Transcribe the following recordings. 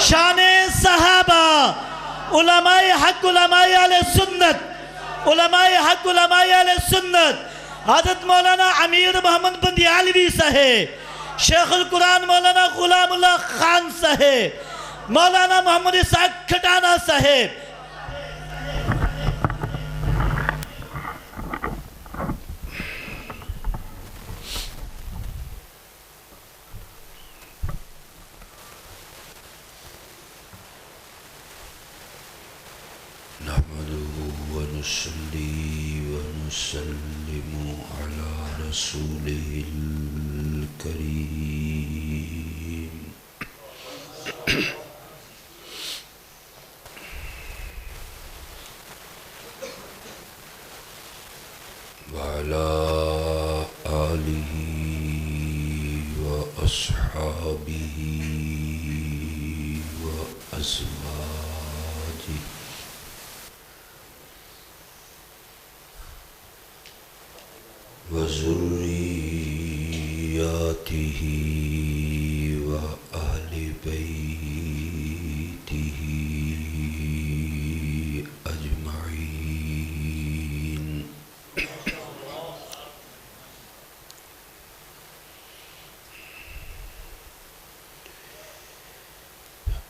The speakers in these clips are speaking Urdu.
شان صحابہ، علماء حق، علماء اہل سنت، علماء حق، علماء اہل سنت، حضرت مولانا امیر محمد بندیالوی صاحب، شیخ القرآن مولانا غلام اللہ خان صاحب، مولانا محمد اسحاق کھٹانہ صاحب، ونصلي ونسلم على رسوله الكريم وعلى آله وأصحابه وأزواجه وذرياته وأهل بيته أجمعين.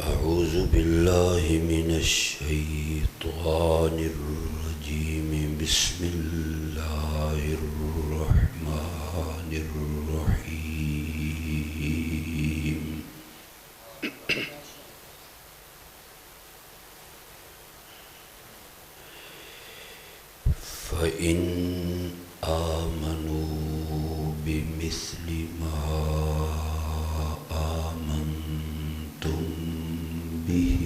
أعوذ بالله من الشيطان الرجيم. بسم الله الرحمن الرحيم. فإن آمنوا بمثل ما آمنتم به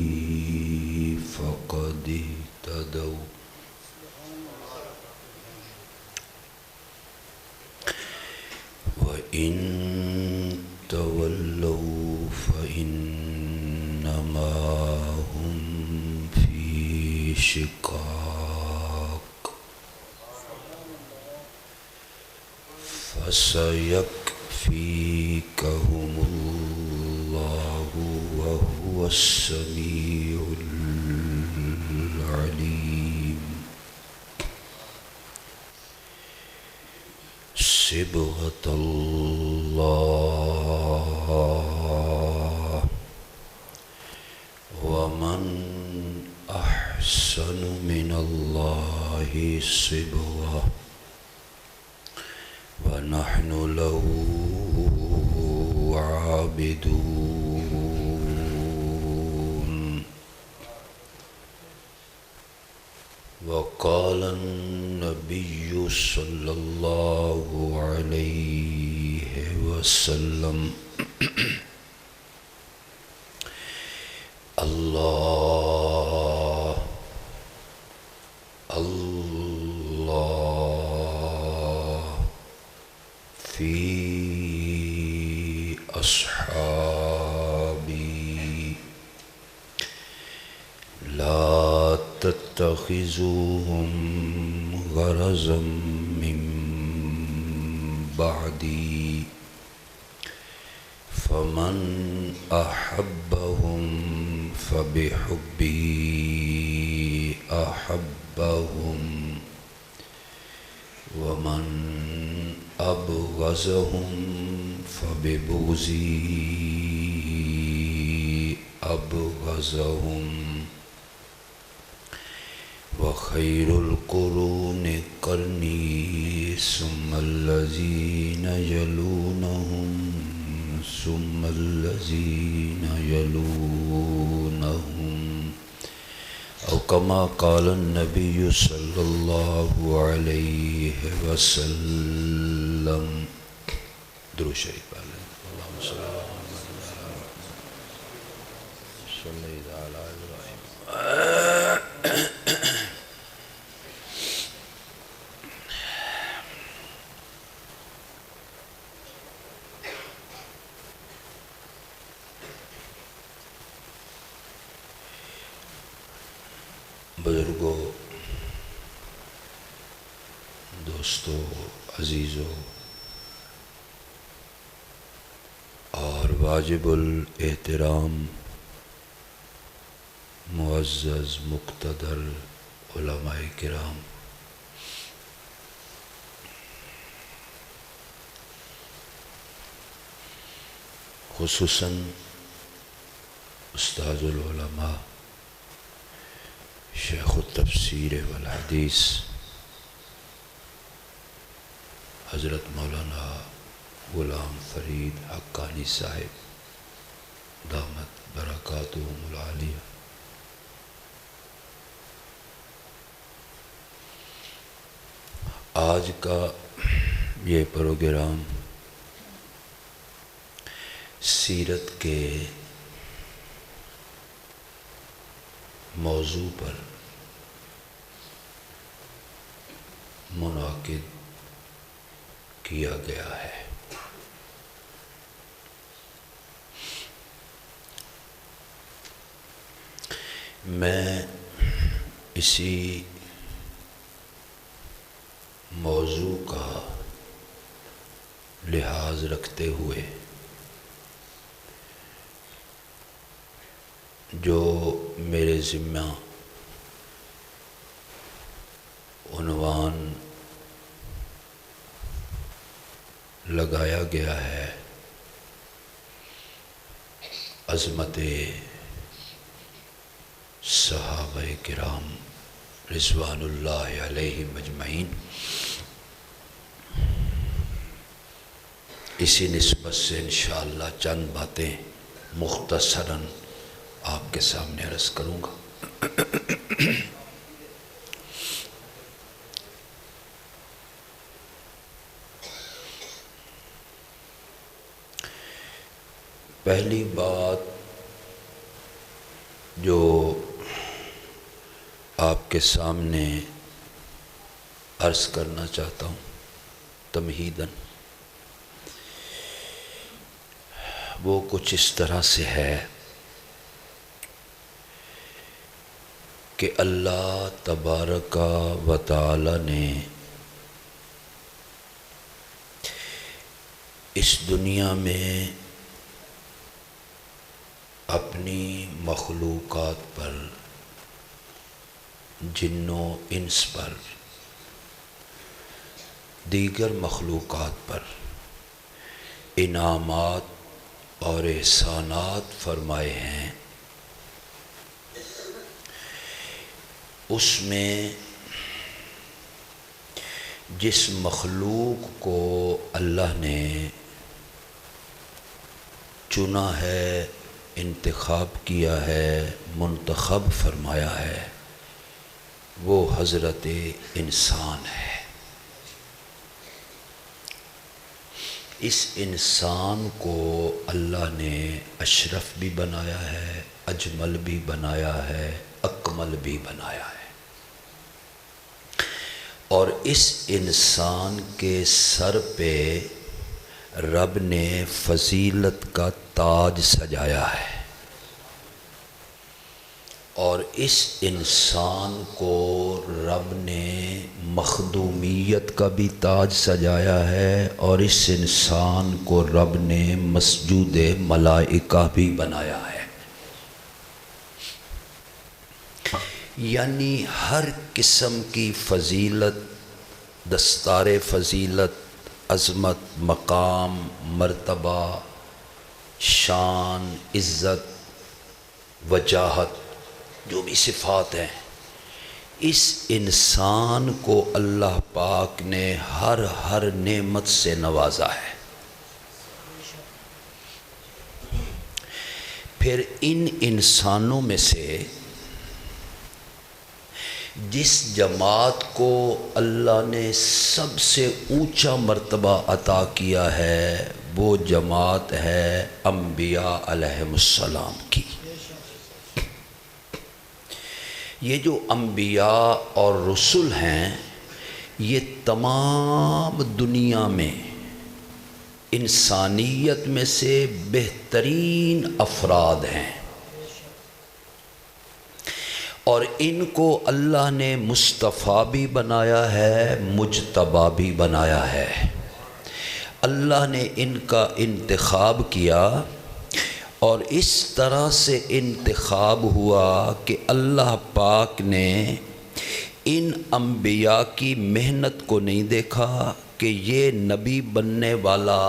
فقد اهتدوا، وإن تولوا فإنما هم في شقاق فسيكفيكهم الله وهو السميع العليم. صبغة الله ومن أحسن من الله صبغة ونحن له عابدون. وقال النبي صلى الله عليه وسلم: الله الله في أصحابي لا تتخذوهم غرضا من بعدي، فمن أحبهم فبحبي أحبهم، ومن أبغضهم فببغضي أبغضهم. وخير القرون قرني ثم الذين يلونهم ثم الذين يلونهم، أو كما قال النبي صلى الله عليه وسلم. درود شریف پڑھیں. اللهم صل على محمد وعلى آل إبراهيم. بزرگوں، دوستوں، عزیزوں اور واجب الاحترام معزز مقتدر علماء کرام، خصوصاً استاذ العلماء شیخ التفسیر والحدیث حضرت مولانا غلام فرید حقانی صاحب دامت برکاتہم العالیہ، آج کا یہ پروگرام سیرت کے موضوع پر منعقد کیا گیا ہے۔ میں اسی موضوع کا لحاظ رکھتے ہوئے جو میرے ذمہ عنوان لگایا گیا ہے، عظمت صحابہ کرام رضوان اللہ علیہم اجمعین، اسی نسبت سے انشاءاللہ چند باتیں مختصراً آپ کے سامنے عرض کروں گا۔ پہلی بات جو آپ کے سامنے عرض کرنا چاہتا ہوں تمہیداً، وہ کچھ اس طرح سے ہے کہ اللہ تبارک و تعالی نے اس دنیا میں اپنی مخلوقات پر، جن و انس پر، دیگر مخلوقات پر انعامات اور احسانات فرمائے ہیں۔ اس میں جس مخلوق کو اللہ نے چنا ہے، انتخاب کیا ہے، منتخب فرمایا ہے، وہ حضرت انسان ہے۔ اس انسان کو اللہ نے اشرف بھی بنایا ہے، اجمل بھی بنایا ہے، اکمل بھی بنایا ہے، اور اس انسان کے سر پہ رب نے فضیلت کا تاج سجایا ہے، اور اس انسان کو رب نے مخدومیت کا بھی تاج سجایا ہے، اور اس انسان کو رب نے مسجود ملائکہ بھی بنایا ہے۔ یعنی ہر قسم کی فضیلت، دستار فضیلت، عظمت، مقام، مرتبہ، شان، عزت، وجاہت، جو بھی صفات ہیں، اس انسان کو اللہ پاک نے ہر نعمت سے نوازا ہے۔ پھر ان انسانوں میں سے جس جماعت کو اللہ نے سب سے اونچا مرتبہ عطا کیا ہے، وہ جماعت ہے انبیاء علیہم السلام کی۔ یہ جو انبیاء اور رسل ہیں، یہ تمام دنیا میں انسانیت میں سے بہترین افراد ہیں، اور ان کو اللہ نے مصطفیٰ بھی بنایا ہے، مجتبی بھی بنایا ہے۔ اللہ نے ان کا انتخاب کیا اور اس طرح سے انتخاب ہوا کہ اللہ پاک نے ان انبیاء کی محنت کو نہیں دیکھا کہ یہ نبی بننے والا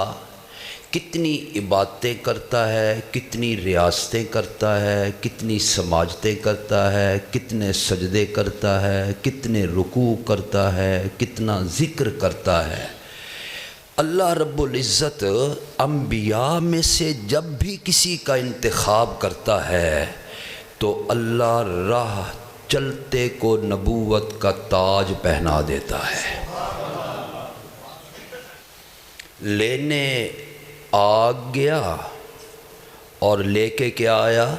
کتنی عبادتیں کرتا ہے، کتنی ریاستیں کرتا ہے، کتنی سماجتیں کرتا ہے، کتنے سجدے کرتا ہے، کتنے رکوع کرتا ہے، کتنا ذکر کرتا ہے۔ اللہ رب العزت انبیاء میں سے جب بھی کسی کا انتخاب کرتا ہے تو اللہ راہ چلتے کو نبوت کا تاج پہنا دیتا ہے۔ لینے آ گیا اور لے کے کیا آیا؟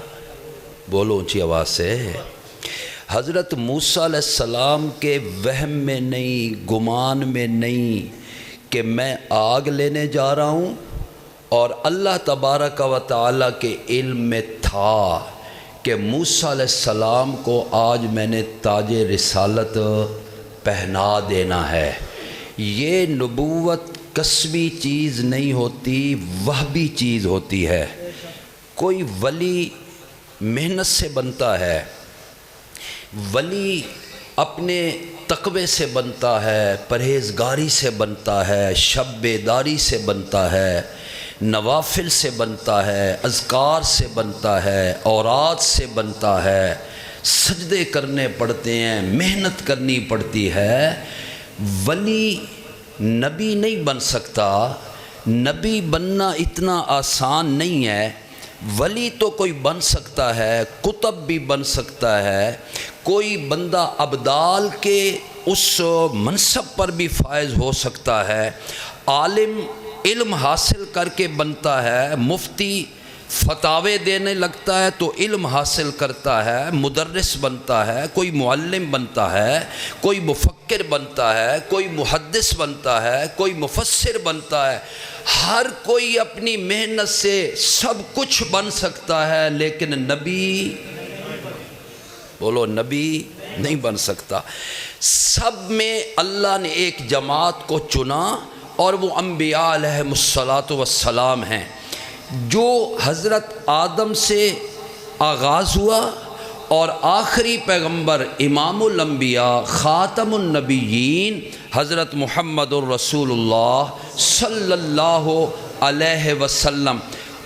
بولو اونچی آواز سے۔ حضرت موسیٰ علیہ السلام کے وہم میں نہیں، گمان میں نہیں کہ میں آگ لینے جا رہا ہوں، اور اللہ تبارک و تعالیٰ کے علم میں تھا کہ موسیٰ علیہ السلام کو آج میں نے تاج رسالت پہنا دینا ہے۔ یہ نبوت کسبی چیز نہیں ہوتی، وہبی چیز ہوتی ہے۔ کوئی ولی محنت سے بنتا ہے، ولی اپنے تقوی سے بنتا ہے، پرہیزگاری سے بنتا ہے، شب بیداری سے بنتا ہے، نوافل سے بنتا ہے، اذکار سے بنتا ہے، اوراد سے بنتا ہے، سجدے کرنے پڑتے ہیں، محنت کرنی پڑتی ہے۔ ولی نبی نہیں بن سکتا۔ نبی بننا اتنا آسان نہیں ہے۔ ولی تو کوئی بن سکتا ہے، کتب بھی بن سکتا ہے، کوئی بندہ ابدال کے اس منصب پر بھی فائز ہو سکتا ہے، عالم علم حاصل کر کے بنتا ہے، مفتی فتاوے دینے لگتا ہے تو علم حاصل کرتا ہے، مدرس بنتا ہے، کوئی معلم بنتا ہے، کوئی مفکر بنتا ہے، کوئی محدث بنتا ہے، کوئی مفسر بنتا ہے۔ ہر کوئی اپنی محنت سے سب کچھ بن سکتا ہے، لیکن نبی، بولو نبی نہیں بن سکتا۔ سب میں اللہ نے ایک جماعت کو چنا اور وہ انبیاء علیہم السلام ہیں، جو حضرت آدم سے آغاز ہوا اور آخری پیغمبر امام الانبیاء خاتم النبیین حضرت محمد الرسول اللہ صلی اللہ علیہ وسلم،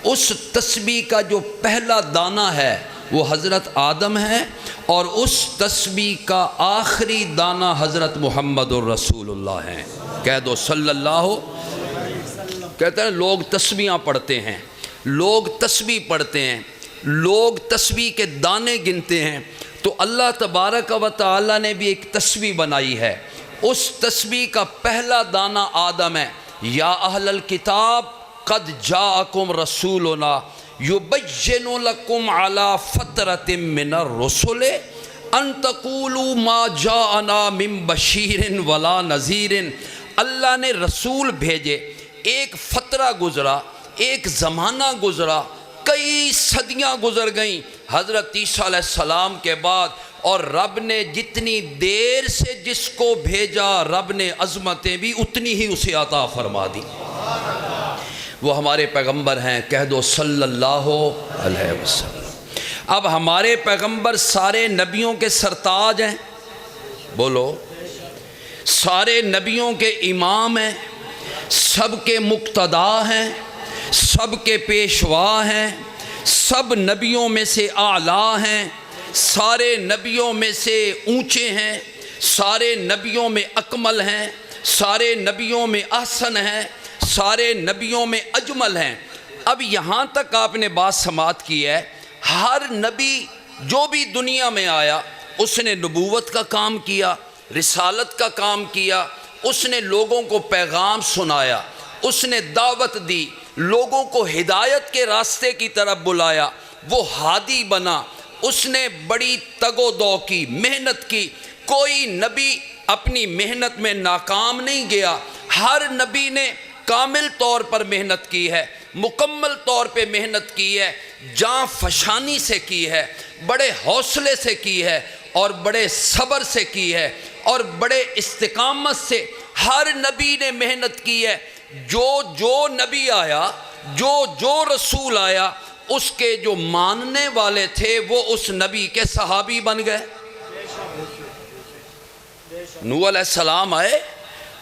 اس تسبیح کا جو پہلا دانہ ہے وہ حضرت آدم ہے، اور اس تسبیح کا آخری دانہ حضرت محمد الرسول اللہ ہیں۔ کہہ دو صلی اللہ۔ کہتے ہیں لوگ تسبیحاں پڑھتے ہیں، لوگ تسبیح پڑھتے ہیں، لوگ تسبیح کے دانے گنتے ہیں، تو اللہ تبارک و تعالیٰ نے بھی ایک تسبیح بنائی ہے۔ اس تسبیح کا پہلا دانہ آدم ہے۔ یا اہل الکتاب قد جاءکم رسولنا یبین لکم علی فترۃ من الرسل ان تقولوا ما جاءنا من بشیر ولا نذیر۔ اللہ نے رسول بھیجے، ایک فترہ گزرا، ایک زمانہ گزرا، کئی صدیاں گزر گئیں حضرت عیسیٰ علیہ السلام کے بعد، اور رب نے جتنی دیر سے جس کو بھیجا رب نے عظمتیں بھی اتنی ہی اسے عطا فرما دی۔ وہ ہمارے پیغمبر ہیں، کہہ دو صلی اللہ علیہ وسلم۔ اب ہمارے پیغمبر سارے نبیوں کے سرتاج ہیں، بولو، سارے نبیوں کے امام ہیں، سب کے مقتدا ہیں، سب کے پیشوا ہیں، سب نبیوں میں سے اعلیٰ ہیں، سارے نبیوں میں سے اونچے ہیں، سارے نبیوں میں اکمل ہیں، سارے نبیوں میں احسن ہیں، سارے نبیوں میں اجمل ہیں۔ اب یہاں تک آپ نے بات سماعت کی ہے، ہر نبی جو بھی دنیا میں آیا اس نے نبوت کا کام کیا، رسالت کا کام کیا، اس نے لوگوں کو پیغام سنایا، اس نے دعوت دی، لوگوں کو ہدایت کے راستے کی طرف بلایا، وہ ہادی بنا، اس نے بڑی تگ و دو کی، محنت کی۔ کوئی نبی اپنی محنت میں ناکام نہیں گیا، ہر نبی نے کامل طور پر محنت کی ہے، مکمل طور پہ محنت کی ہے، جاں فشانی سے کی ہے، بڑے حوصلے سے کی ہے، اور بڑے صبر سے کی ہے، اور بڑے استقامت سے ہر نبی نے محنت کی ہے۔ جو نبی آیا، جو رسول آیا، اس کے جو ماننے والے تھے وہ اس نبی کے صحابی بن گئے۔ نوح علیہ السلام آئے،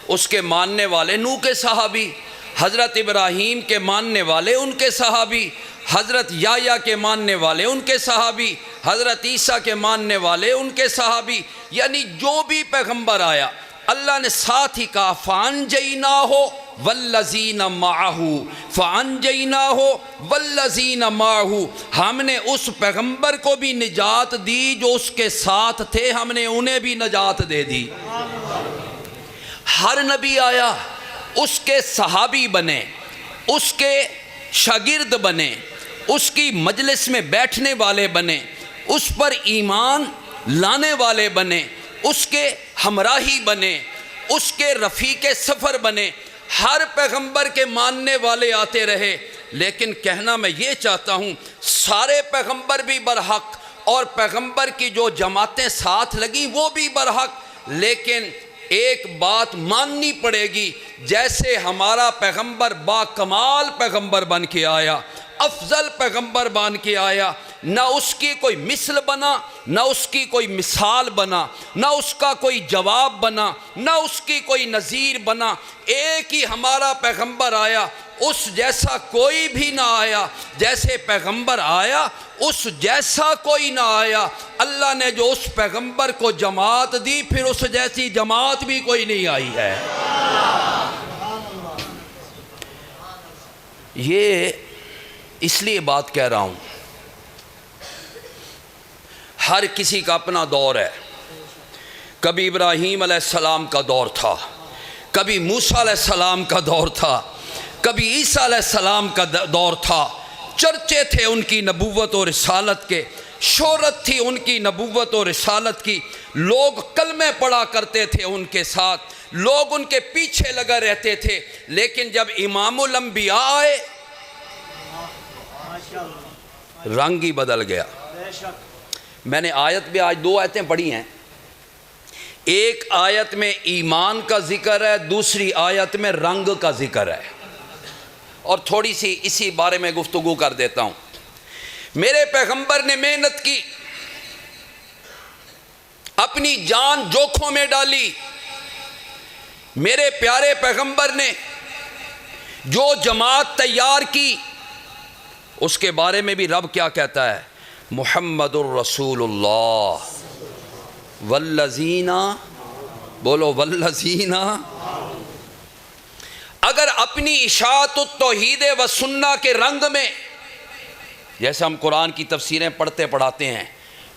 اس کے ماننے والے نوح کے صحابی، حضرت ابراہیم کے ماننے والے ان کے صحابی، حضرت یحییٰ کے ماننے والے ان کے صحابی، حضرت عیسیٰ کے ماننے والے ان کے صحابی، یعنی جو بھی پیغمبر آیا اللہ نے ساتھ ہی کہا فَأَنْجَيْنَاهُ وَالَّذِينَ مَعَهُ فَأَنْجَيْنَاهُ وَالَّذِينَ مَعَهُ، ہم نے اس پیغمبر کو بھی نجات دی جو اس کے ساتھ تھے، ہم نے انہیں بھی نجات دے دی۔ ہر نبی آیا اس کے صحابی بنے، اس کے شاگرد بنے، اس کی مجلس میں بیٹھنے والے بنے، اس پر ایمان لانے والے بنے، اس کے ہمراہی بنے، اس کے رفیق سفر بنے۔ ہر پیغمبر کے ماننے والے آتے رہے، لیکن کہنا میں یہ چاہتا ہوں سارے پیغمبر بھی برحق اور پیغمبر کی جو جماعتیں ساتھ لگیں وہ بھی برحق، لیکن ایک بات ماننی پڑے گی، جیسے ہمارا پیغمبر با کمال پیغمبر بن کے آیا، افضل پیغمبر بن کے آیا، نہ اس کی کوئی مثل بنا، نہ اس کی کوئی مثال بنا، نہ اس کا کوئی جواب بنا، نہ اس کی کوئی نظیر بنا، ایک ہی ہمارا پیغمبر آیا، اس جیسا کوئی بھی نہ آیا، جیسے پیغمبر آیا اس جیسا کوئی نہ آیا۔ اللہ نے جو اس پیغمبر کو جماعت دی پھر اس جیسی جماعت بھی کوئی نہیں آئی ہے۔ یہ اس لیے بات کہہ رہا ہوں، ہر کسی کا اپنا دور ہے۔ کبھی ابراہیم علیہ السلام کا دور تھا، کبھی موسیٰ علیہ السلام کا دور تھا، کبھی عیسیٰ علیہ السلام کا دور تھا، چرچے تھے ان کی نبوت اور رسالت کے، شہرت تھی ان کی نبوت اور رسالت کی، لوگ کلمے پڑھا کرتے تھے ان کے ساتھ، لوگ ان کے پیچھے لگا رہتے تھے، لیکن جب امام الانبیاء آئے رنگ ہی بدل گیا۔ میں نے آیت بھی آج 2 آیتیں پڑھی ہیں، ایک آیت میں ایمان کا ذکر ہے، دوسری آیت میں رنگ کا ذکر ہے، اور تھوڑی سی اسی بارے میں گفتگو کر دیتا ہوں۔ میرے پیغمبر نے محنت کی، اپنی جان جوکھوں میں ڈالی، میرے پیارے پیغمبر نے جو جماعت تیار کی اس کے بارے میں بھی رب کیا کہتا ہے؟ محمد الرسول اللہ والذین، بولو والذین، اگر اپنی اشاعت التوحید و سنہ کے رنگ میں، جیسے ہم قرآن کی تفسیریں پڑھتے پڑھاتے ہیں،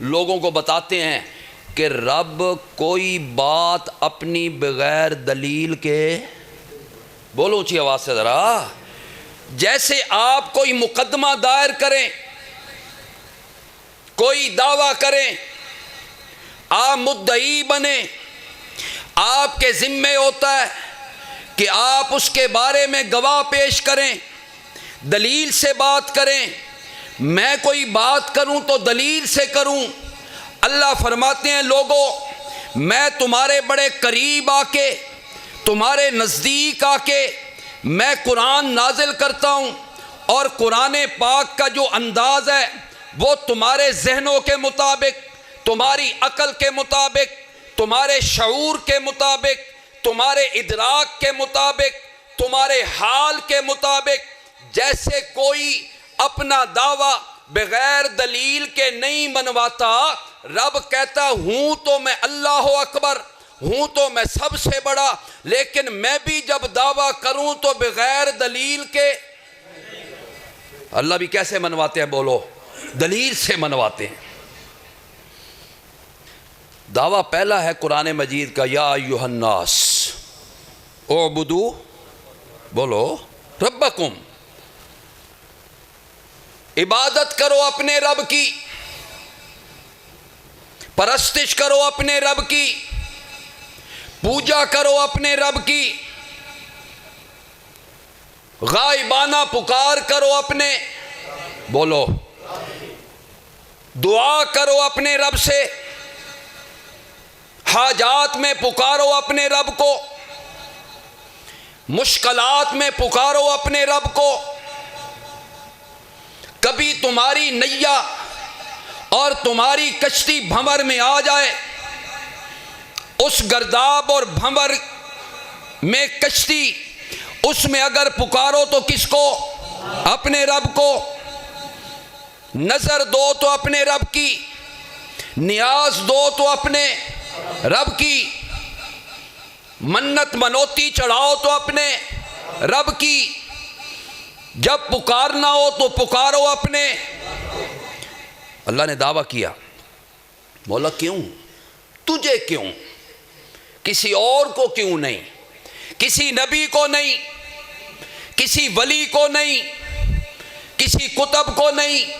لوگوں کو بتاتے ہیں کہ رب کوئی بات اپنی بغیر دلیل کے، بولو اونچی آواز سے ذرا، جیسے آپ کوئی مقدمہ دائر کریں، کوئی دعویٰ کریں، آپ مدعی بنیں، آپ کے ذمے ہوتا ہے کہ آپ اس کے بارے میں گواہ پیش کریں، دلیل سے بات کریں۔ میں کوئی بات کروں تو دلیل سے کروں۔ اللہ فرماتے ہیں لوگوں، میں تمہارے بڑے قریب آ کے، تمہارے نزدیک آ کے میں قرآن نازل کرتا ہوں، اور قرآن پاک کا جو انداز ہے وہ تمہارے ذہنوں کے مطابق، تمہاری عقل کے مطابق، تمہارے شعور کے مطابق، تمہارے ادراک کے مطابق، تمہارے حال کے مطابق، جیسے کوئی اپنا دعویٰ بغیر دلیل کے نہیں منواتا، رب کہتا ہوں تو میں اللہ اکبر، ہوں تو میں سب سے بڑا، لیکن میں بھی جب دعویٰ کروں تو بغیر دلیل کے۔ اللہ بھی کیسے منواتے ہیں؟ بولو، دلیل سے منواتے ہیں۔ دعویٰ پہلا ہے قرآن مجید کا، یا ایھا الناس اعبدوا، بولو ربکم، عبادت کرو اپنے رب کی، پرستش کرو اپنے رب کی، پوجا کرو اپنے رب کی، غائبانہ پکار کرو اپنے، بولو دعا کرو اپنے رب سے، حاجات میں پکارو اپنے رب کو، مشکلات میں پکارو اپنے رب کو، کبھی تمہاری نیا اور تمہاری کشتی بھنور میں آ جائے، اس گرداب اور بھنور میں کشتی، اس میں اگر پکارو تو کس کو؟ اپنے رب کو۔ نظر دو تو اپنے رب کی، نیاز دو تو اپنے رب کی، منت منوتی چڑھاؤ تو اپنے رب کی، جب پکارنا ہو تو پکارو اپنے۔ اللہ نے دعویٰ کیا، بولا کیوں؟ تجھے کیوں؟ کسی اور کو کیوں نہیں؟ کسی نبی کو نہیں، کسی ولی کو نہیں، کسی کتب کو نہیں،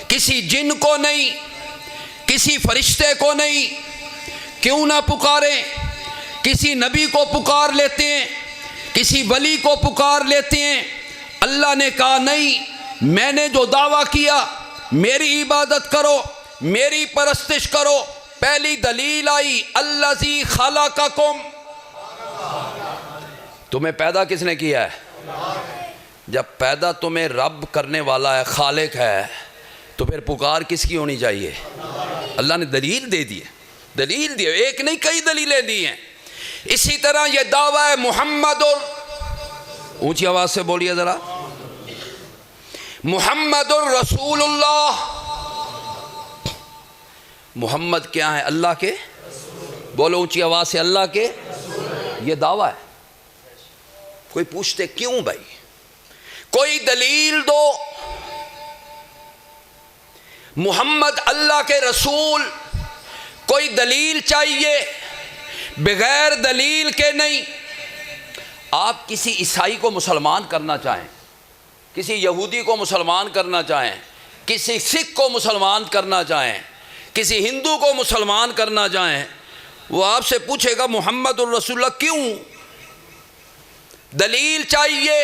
کسی جن کو نہیں، کسی فرشتے کو نہیں، کیوں نہ پکاریں؟ کسی نبی کو پکار لیتے ہیں، کسی ولی کو پکار لیتے ہیں۔ اللہ نے کہا نہیں، میں نے جو دعویٰ کیا میری عبادت کرو، میری پرستش کرو۔ پہلی دلیل آئی الذی خلقکم، تمہیں پیدا کس نے کیا ہے؟ جب پیدا تمہیں رب کرنے والا ہے، خالق ہے، تو پھر پکار کس کی ہونی چاہیے؟ اللہ نے دلیل دے دی ہے، دلیل دی ہے، ایک نہیں کئی دلیلیں دی ہیں۔ اسی طرح یہ دعویٰ ہے محمد، اونچی آواز سے بولیے ذرا، محمد الرسول اللہ۔ محمد کیا ہے؟ اللہ کے، بولو اونچی آواز سے، اللہ کے، یہ دعویٰ ہے۔ کوئی پوچھتے کیوں بھائی؟ کوئی دلیل دو۔ محمد اللہ کے رسول، کوئی دلیل چاہیے، بغیر دلیل کے نہیں۔ آپ کسی عیسائی کو مسلمان کرنا چاہیں، کسی یہودی کو مسلمان کرنا چاہیں، کسی سکھ کو مسلمان کرنا چاہیں، کسی ہندو کو مسلمان کرنا چاہیں، وہ آپ سے پوچھے گا محمد الرسول اللہ کیوں؟ دلیل چاہیے۔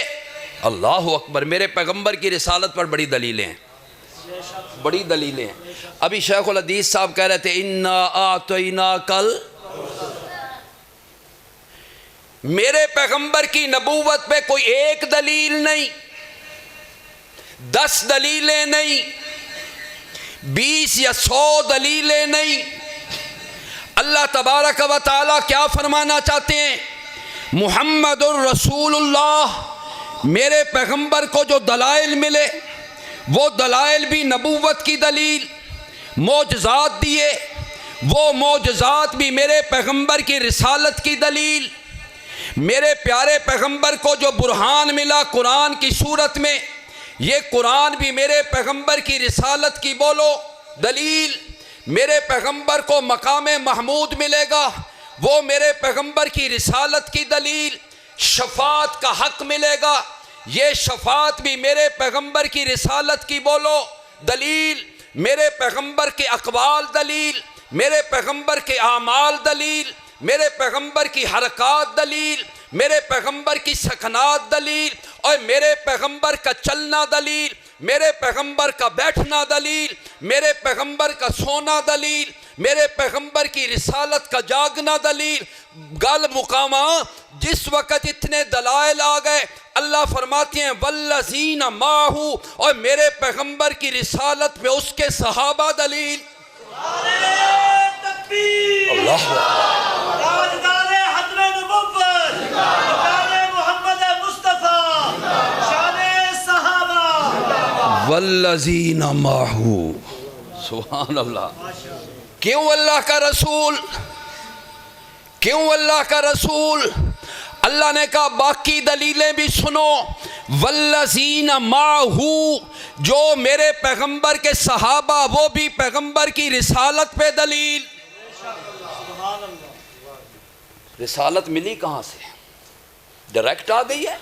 اللہ اکبر، میرے پیغمبر کی رسالت پر بڑی دلیلیں ہیں، بڑی دلیلیں ہیں۔ ابھی شیخ الحدیث صاحب کہہ رہے تھے انا اعطیناک میرے پیغمبر کی نبوت پہ کوئی ایک دلیل نہیں، 10 دلیلیں نہیں، 20 یا 100 دلیلیں نہیں۔ اللہ تبارک و تعالی کیا فرمانا چاہتے ہیں؟ محمد الرسول اللہ، میرے پیغمبر کو جو دلائل ملے وہ دلائل بھی نبوت کی دلیل، معجزات دیے وہ معجزات بھی میرے پیغمبر کی رسالت کی دلیل۔ میرے پیارے پیغمبر کو جو برہان ملا قرآن کی صورت میں، یہ قرآن بھی میرے پیغمبر کی رسالت کی بولو دلیل۔ میرے پیغمبر کو مقام محمود ملے گا، وہ میرے پیغمبر کی رسالت کی دلیل۔ شفاعت کا حق ملے گا، یہ شفاعت بھی میرے پیغمبر کی رسالت کی بولو دلیل۔ میرے پیغمبر کے اقوال دلیل، میرے پیغمبر کے اعمال دلیل، میرے پیغمبر کی حرکات دلیل، میرے پیغمبر کی سکنات دلیل، اور میرے پیغمبر کا چلنا دلیل، میرے پیغمبر کا بیٹھنا دلیل، میرے پیغمبر کا سونا دلیل، میرے پیغمبر کی رسالت کا جاگنا دلیل۔ گل مقامہ جس وقت اتنے دلائل آ گئے، اللہ فرماتے ہیں والذین معہ، اور میرے پیغمبر کی رسالت پہ اس کے صحابہ دلیل۔ اللہ راجدار حضر نبوت، مقام محمد مصطفیٰ، شان صحابہ، والذین معہ، سبحان اللہ۔ کیوں اللہ کا رسول؟ کیوں اللہ کا رسول؟ اللہ نے کہا باقی دلیلیں بھی سنو، والذین معہ، جو میرے پیغمبر کے صحابہ وہ بھی پیغمبر کی رسالت پہ دلیل۔ رسالت ملی کہاں سے؟ ڈائریکٹ آ گئی ہے؟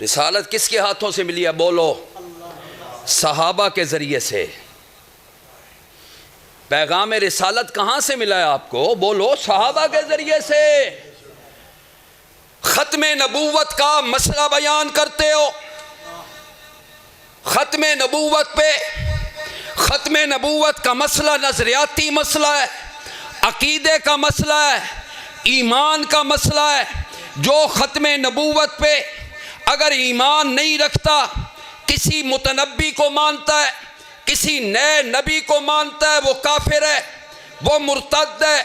رسالت کس کے ہاتھوں سے ملی ہے؟ بولو، صحابہ کے ذریعے سے۔ پیغام رسالت کہاں سے ملا ہے آپ کو؟ بولو، صحابہ کے ذریعے سے۔ ختم نبوت کا مسئلہ بیان کرتے ہو، ختم نبوت پہ، ختم نبوت کا مسئلہ نظریاتی مسئلہ ہے، عقیدے کا مسئلہ ہے، ایمان کا مسئلہ ہے۔ جو ختم نبوت پہ اگر ایمان نہیں رکھتا، کسی متنبی کو مانتا ہے، کسی نئے نبی کو مانتا ہے، وہ کافر ہے، وہ مرتد ہے،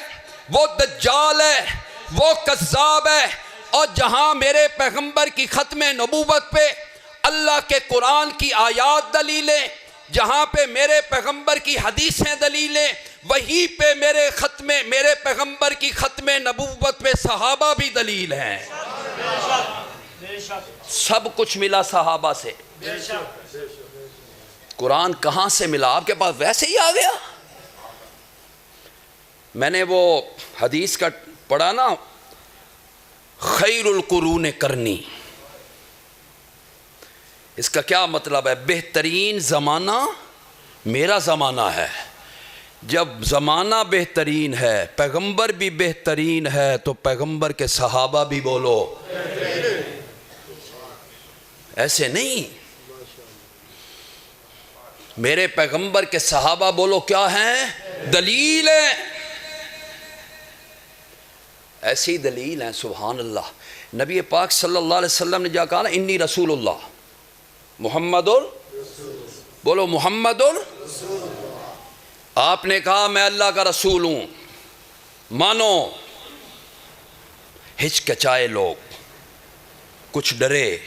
وہ دجال ہے، وہ کذاب ہے۔ اور جہاں میرے پیغمبر کی ختم نبوت پہ اللہ کے قرآن کی آیات دلیلیں، جہاں پہ میرے پیغمبر کی حدیثیں دلیلیں، وہیں پہ میرے پیغمبر کی ختم نبوت پہ صحابہ بھی دلیل ہیں۔ سب کچھ ملا صحابہ سے۔ قرآن کہاں سے ملا؟ آپ کے پاس ویسے ہی آ گیا؟ میں نے وہ حدیث کا پڑھا نا، خیر القرون کرنی، اس کا کیا مطلب ہے؟ بہترین زمانہ میرا زمانہ ہے۔ جب زمانہ بہترین ہے، پیغمبر بھی بہترین ہے، تو پیغمبر کے صحابہ بھی بولو ایسے نہیں۔ میرے پیغمبر کے صحابہ بولو کیا ہیں؟ دلیل ہیں، ایسی دلیل ہیں۔ سبحان اللہ۔ نبی پاک صلی اللہ علیہ وسلم نے جا کہا نا، انی رسول اللہ، محمد بولو محمد آپ نے کہا میں اللہ کا رسول ہوں، مانو۔ ہچکچائے لوگ، کچھ ڈرے،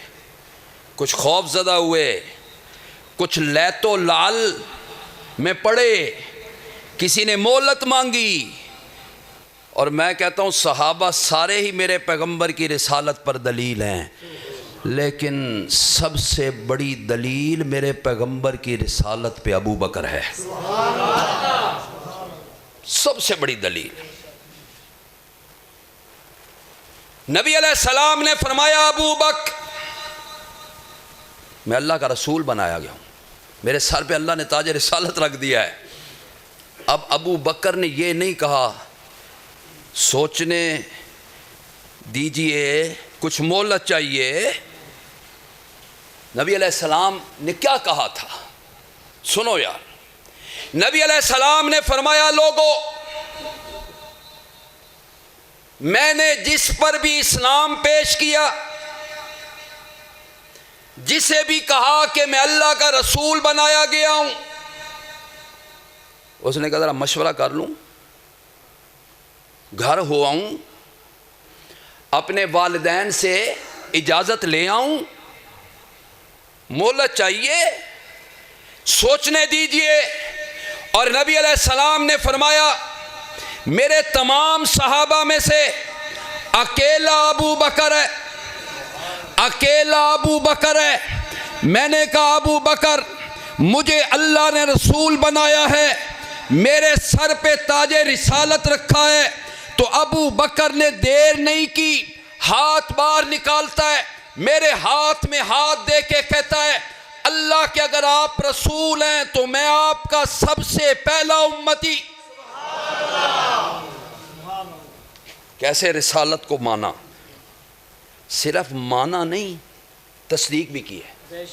کچھ خوف زدہ ہوئے، کچھ لیت و لال میں پڑے، کسی نے مہلت مانگی۔ اور میں کہتا ہوں صحابہ سارے ہی میرے پیغمبر کی رسالت پر دلیل ہیں، لیکن سب سے بڑی دلیل میرے پیغمبر کی رسالت پہ ابو بکر ہے۔ سب سے بڑی دلیل۔ نبی علیہ السلام نے فرمایا ابو بکر میں اللہ کا رسول بنایا گیا ہوں، میرے سر پہ اللہ نے تاج رسالت رکھ دیا ہے۔ اب ابو بکر نے یہ نہیں کہا سوچنے دیجئے، کچھ مہلت چاہیے۔ نبی علیہ السلام نے کیا کہا تھا؟ سنو یار، نبی علیہ السلام نے فرمایا لوگو، میں نے جس پر بھی اسلام پیش کیا، جسے بھی کہا کہ میں اللہ کا رسول بنایا گیا ہوں، اس نے کہا ذرا مشورہ کر لوں، گھر ہو آؤں، اپنے والدین سے اجازت لے آؤں، مہلت چاہیے، سوچنے دیجئے۔ اور نبی علیہ السلام نے فرمایا میرے تمام صحابہ میں سے اکیلا ابو بکر ہے، اکیلا ابو بکر ہے۔ میں نے کہا ابو بکر مجھے اللہ نے رسول بنایا ہے، میرے سر پہ تاج رسالت رکھا ہے۔ تو ابو بکر نے دیر نہیں کی، ہاتھ باہر نکالتا ہے، میرے ہاتھ میں ہاتھ دے کے کہتا ہے اللہ کے اگر آپ رسول ہیں تو میں آپ کا سب سے پہلا امتی۔ کیسے رسالت کو مانا؟ صرف مانا نہیں، تصدیق بھی کی ہے۔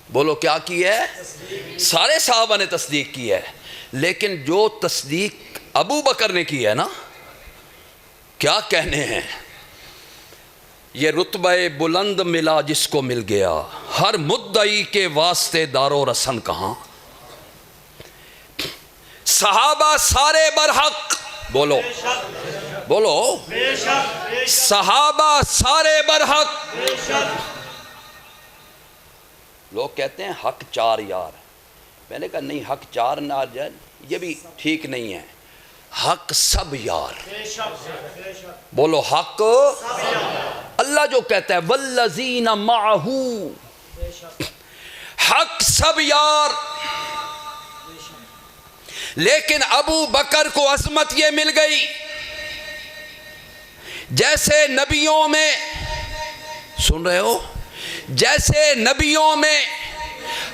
بولو کیا کی ہے؟ سارے صحابہ نے تصدیق کی ہے، لیکن جو تصدیق ابو بکر نے کی ہے نا، کیا کہنے ہیں؟ یہ رتبہ بلند ملا جس کو مل گیا، ہر مدعی کے واسطے دار و رسن کہاں۔ صحابہ سارے برحق، بولو بولو، صحابہ سارے برحق۔ لوگ کہتے ہیں حق چار یار، میں نے کہا نہیں، حق چار نہ آ جائے یہ بھی ٹھیک نہیں ہے، حق سب یار۔ بولو حق، اللہ جو کہتا ہے والذین معہ، حق سب یار۔ لیکن ابو بکر کو عظمت یہ مل گئی، جیسے نبیوں میں، سن رہے ہو، جیسے نبیوں میں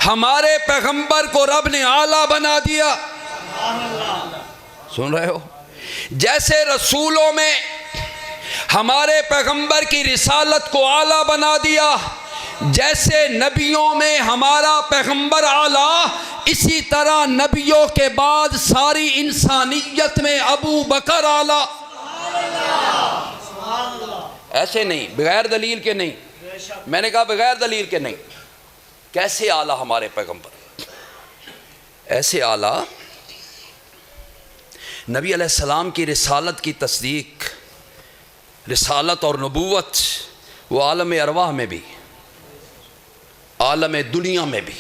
ہمارے پیغمبر کو رب نے اعلیٰ بنا دیا، سن رہے ہو، جیسے رسولوں میں ہمارے پیغمبر کی رسالت کو اعلیٰ بنا دیا، جیسے نبیوں میں ہمارا پیغمبر اعلیٰ، اسی طرح نبیوں کے بعد ساری انسانیت میں ابو بکر اعلیٰ۔ ایسے نہیں، بغیر دلیل کے نہیں، میں نے کہا بغیر دلیل کے نہیں۔ کیسے اعلیٰ ہمارے پیغمبر، ایسے اعلیٰ نبی علیہ السلام کی رسالت کی تصدیق، رسالت اور نبوت وہ عالم ارواح میں بھی، عالم دنیا میں بھی۔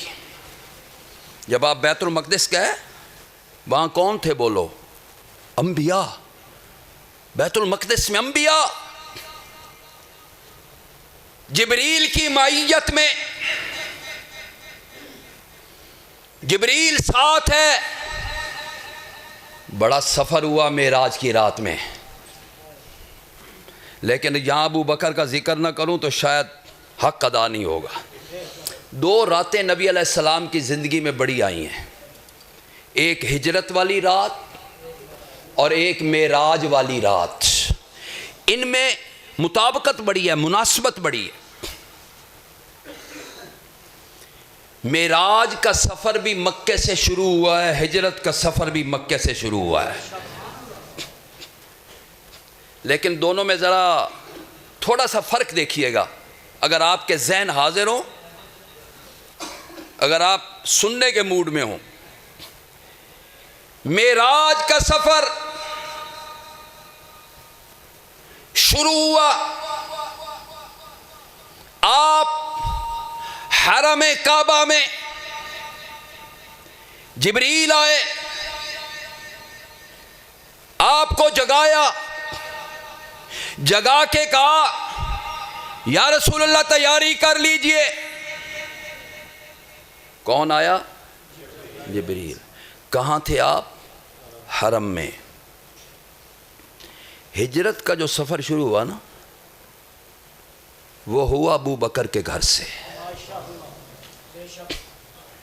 جب آپ بیت المقدس گئے وہاں کون تھے بولو؟ انبیاء۔ بیت المقدس میں انبیاء، جبریل کی معیت میں، جبریل ساتھ ہے۔ بڑا سفر ہوا معراج کی رات میں، لیکن یہاں ابو بکر کا ذکر نہ کروں تو شاید حق ادا نہیں ہوگا۔ 2 راتیں نبی علیہ السلام کی زندگی میں بڑی آئی ہیں، ایک ہجرت والی رات اور ایک معراج والی رات۔ ان میں مطابقت بڑی ہے، مناسبت بڑی ہے۔ معراج کا سفر بھی مکے سے شروع ہوا ہے، ہجرت کا سفر بھی مکے سے شروع ہوا ہے، لیکن دونوں میں ذرا تھوڑا سا فرق دیکھیے گا۔ اگر آپ کے ذہن حاضر ہوں، اگر آپ سننے کے موڈ میں ہوں، معراج کا سفر شروع ہوا، آپ حرم کعبہ میں، جبریل آئے، آپ کو جگایا، جگا کے کہا یا رسول اللہ تیاری کر لیجئے۔ کون آیا؟ جبریل۔ کہاں تھے آپ؟ حرم میں۔ ہجرت کا جو سفر شروع ہوا نا، وہ ہوا ابو بکر کے گھر سے۔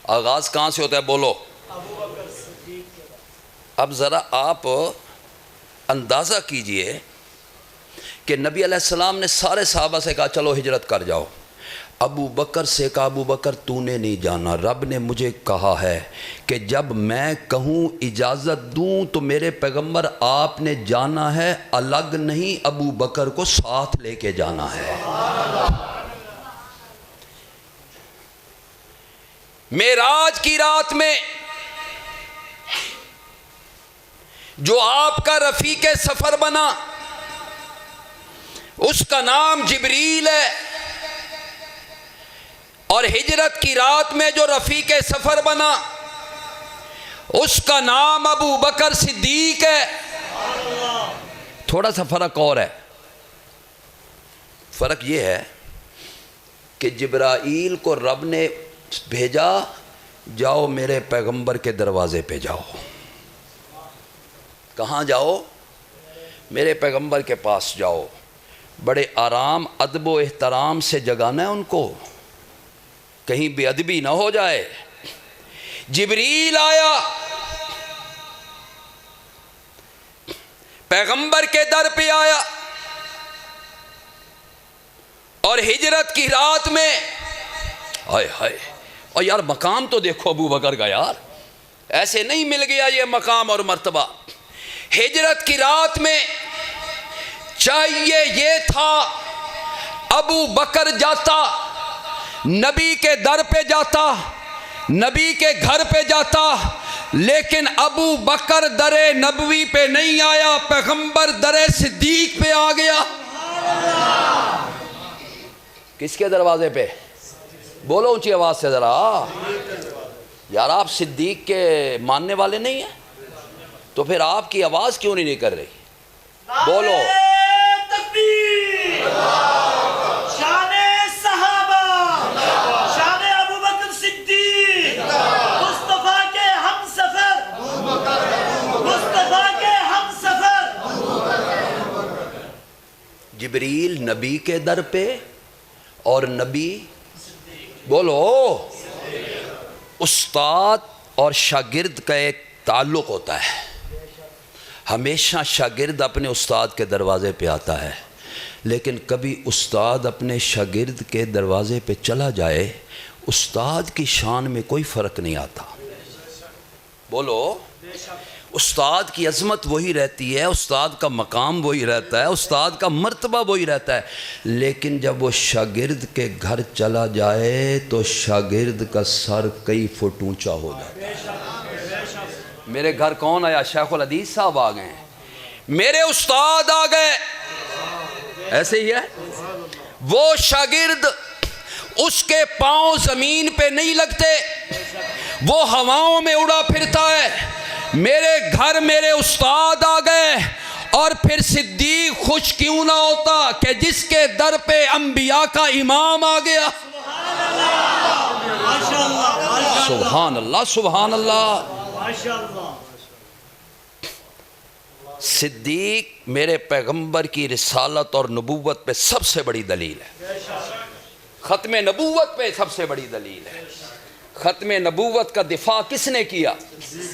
آغاز کہاں سے ہوتا ہے بولو؟ اب ذرا آپ اندازہ کیجئے کہ نبی علیہ السلام نے سارے صحابہ سے کہا چلو ہجرت کر جاؤ۔ ابو بکر سے کہا ابو بکر تو نے نہیں جانا، رب نے مجھے کہا ہے کہ جب میں کہوں اجازت دوں تو میرے پیغمبر آپ نے جانا ہے، الگ نہیں، ابو بکر کو ساتھ لے کے جانا ہے۔ معراج کی رات میں جو آپ کا رفیق سفر بنا اس کا نام جبریل ہے، اور ہجرت کی رات میں جو رفیق سفر بنا اس کا نام ابو بکر صدیق ہے۔ تھوڑا سا فرق اور ہے، فرق یہ ہے کہ جبرائیل کو رب نے بھیجا جاؤ میرے پیغمبر کے دروازے پہ جاؤ۔ کہاں جاؤ؟ میرے پیغمبر کے پاس جاؤ، بڑے آرام ادب و احترام سے جگانا ہے ان کو، کہیں بے ادبی نہ ہو جائے۔ جبریل آیا، پیغمبر کے در پہ آیا، اور ہجرت کی رات میں ہائے ہائے، اور یار مقام تو دیکھو ابو بکر کا، یار ایسے نہیں مل گیا یہ مقام اور مرتبہ۔ ہجرت کی رات میں چاہیے یہ تھا ابو بکر جاتا، نبی کے در پہ جاتا، نبی کے گھر پہ جاتا، لیکن ابو بکر در نبوی پہ نہیں آیا، پیغمبر در صدیق پہ آ گیا۔ کس کے دروازے پہ؟ بولو اونچی آواز سے ذرا یار، آپ صدیق کے ماننے والے نہیں ہیں تو پھر آپ کی آواز کیوں نہیں کر رہی؟ بولو تکبیر، شان صحابہ، شان ابو بکر صدیق، مصطفیٰ کے ہم سفر، مصطفیٰ کے ہم سفر۔ جبریل نبی کے در پہ اور نبی، بولو، استاد اور شاگرد کا ایک تعلق ہوتا ہے۔ ہمیشہ شاگرد اپنے استاد کے دروازے پہ آتا ہے، لیکن کبھی استاد اپنے شاگرد کے دروازے پہ چلا جائے، استاد کی شان میں کوئی فرق نہیں آتا۔ بولو، استاد کی عظمت وہی رہتی ہے، استاد کا مقام وہی رہتا ہے، استاد کا مرتبہ وہی رہتا ہے، لیکن جب وہ شاگرد کے گھر چلا جائے تو شاگرد کا سر کئی فٹ اونچا ہو جاتا ہے۔ میرے گھر کون آیا؟ شیخ الحدیث صاحب آ گئے ہیں، میرے استاد آ گئے، ایسے ہی ہے۔ وہ شاگرد اس کے پاؤں زمین پہ نہیں لگتے، وہ ہواؤں میں اڑا پھرتا ہے۔ میرے گھر میرے استاد آ گئے، اور پھر صدیق خوش کیوں نہ ہوتا کہ جس کے در پہ انبیاء کا امام آ گیا۔ سبحان اللہ، سبحان اللہ۔ صدیق میرے پیغمبر کی رسالت اور نبوت پہ سب سے بڑی دلیل ہے، ختم نبوت پہ سب سے بڑی دلیل ہے۔ ختم نبوت کا دفاع کس نے کیا؟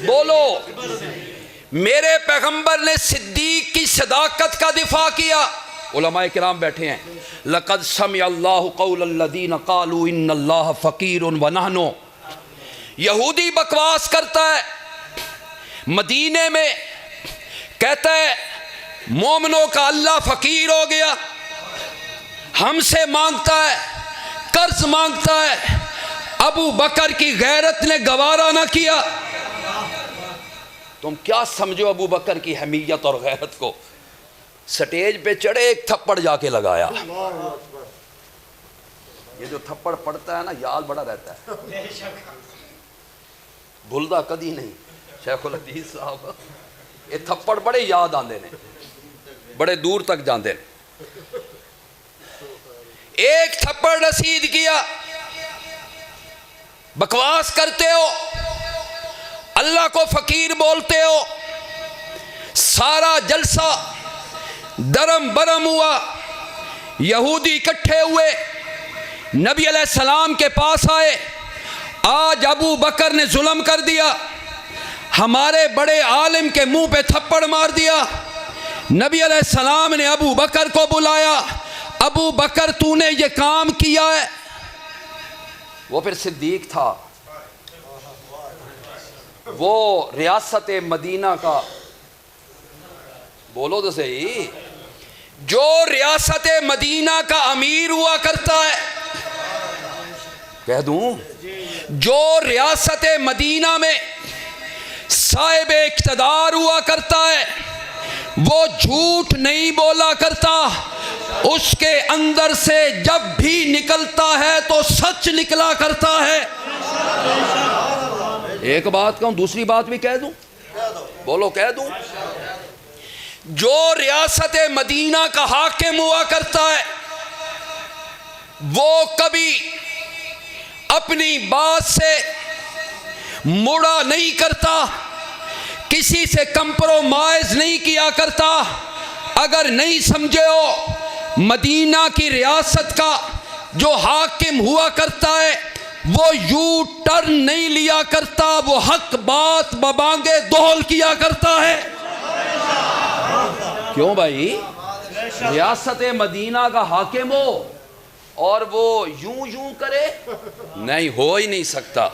بولو۔ میرے پیغمبر نے صدیق کی صداقت کا دفاع کیا۔ علماء کرام بیٹھے ہیں، لَقَدْ سَمِعَ اللَّهُ قَوْلَ الَّذِينَ قَالُوا إِنَّ اللَّهَ فَقِيرٌ وَنَحْنُ۔ یہودی بکواس کرتا ہے مدینے میں، کہتا ہے مومنوں کا اللہ فقیر ہو گیا، ہم سے مانگتا ہے، قرض مانگتا ہے۔ ابو بکر کی غیرت نے گوارا نہ کیا۔ تم کیا سمجھو ابو بکر کی حمیت اور غیرت کو؟ سٹیج پہ چڑھے، ایک تھپڑ جا کے لگایا۔ یہ جو تھپڑ پڑتا ہے نا، یاد بڑا رہتا ہے، بھولدا کدی نہیں۔ شیخ الحدیث صاحب یہ تھپڑ بڑے یاد آندے نے، بڑے دور تک جاندے نے۔ ایک تھپڑ رسید کیا، بکواس کرتے ہو، اللہ کو فقیر بولتے ہو۔ سارا جلسہ درم برم ہوا، یہودی اکٹھے ہوئے، نبی علیہ السلام کے پاس آئے، آج ابو بکر نے ظلم کر دیا، ہمارے بڑے عالم کے منہ پہ تھپڑ مار دیا۔ نبی علیہ السلام نے ابو بکر کو بلایا، ابو بکر تو نے یہ کام کیا ہے۔ وہ پھر صدیق تھا، وہ ریاست مدینہ کا، بولو تو صحیح، جو ریاست مدینہ کا امیر ہوا کرتا ہے، کہہ دوں، جو ریاست مدینہ میں صاحب اقتدار ہوا کرتا ہے، وہ جھوٹ نہیں بولا کرتا، اس کے اندر سے جب بھی نکلتا ہے تو سچ نکلا کرتا ہے۔ ایک بات کہوں، دوسری بات بھی کہہ دوں، بولو کہہ دوں۔ جو ریاست مدینہ کا حاکم ہوا کرتا ہے، وہ کبھی اپنی بات سے مڑا نہیں کرتا، کسی سے کمپرومائز نہیں کیا کرتا۔ اگر نہیں سمجھے ہو، مدینہ کی ریاست کا جو حاکم ہوا کرتا ہے، وہ یو ٹرن نہیں لیا کرتا، وہ حق بات ببانگے دہل کیا کرتا ہے۔ کیوں بھائی؟ ریاست مدینہ کا حاکم ہو اور وہ یوں کرے، نہیں ہو ہی نہیں سکتا،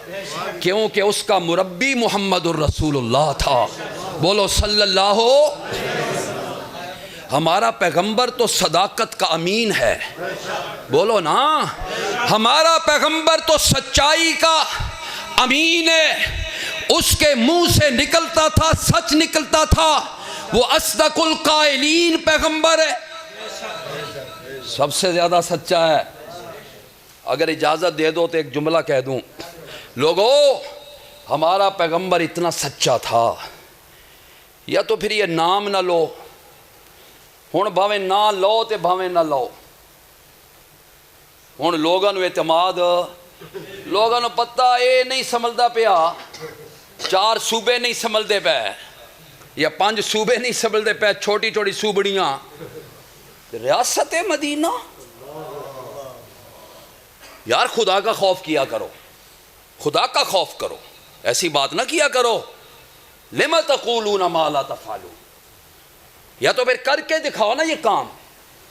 کیونکہ اس کا مربی محمد الرسول اللہ تھا۔ بولو صلی اللہ ہو۔ ہمارا پیغمبر تو صداقت کا امین ہے، بولو نا، ہمارا پیغمبر تو سچائی کا امین ہے، اس کے منہ سے نکلتا تھا، سچ نکلتا تھا، وہ اصدق القائلین پیغمبر ہے، سب سے زیادہ سچا ہے۔ اگر اجازت دے دو تو ایک جملہ کہہ دوں، لوگو ہمارا پیغمبر اتنا سچا تھا، یا تو پھر یہ نام نہ لو، ہن بھاویں نہ لو تے بھاویں نہ لو، ہن لوگاں نو اعتماد، لوگاں نو پتہ اے نہیں سمجھدا پیا، 4 صوبے نہیں سمجھدے پے، یا 5 صوبے نہیں سمجھدے پے، چھوٹی چھوٹی صوبڑیاں، ریاست مدینہ۔ یار خدا کا خوف کیا کرو، خدا کا خوف کرو، ایسی بات نہ کیا کرو، لما تقولون ما لا تفعلون، یا تو پھر کر کے دکھاؤ نا یہ کام،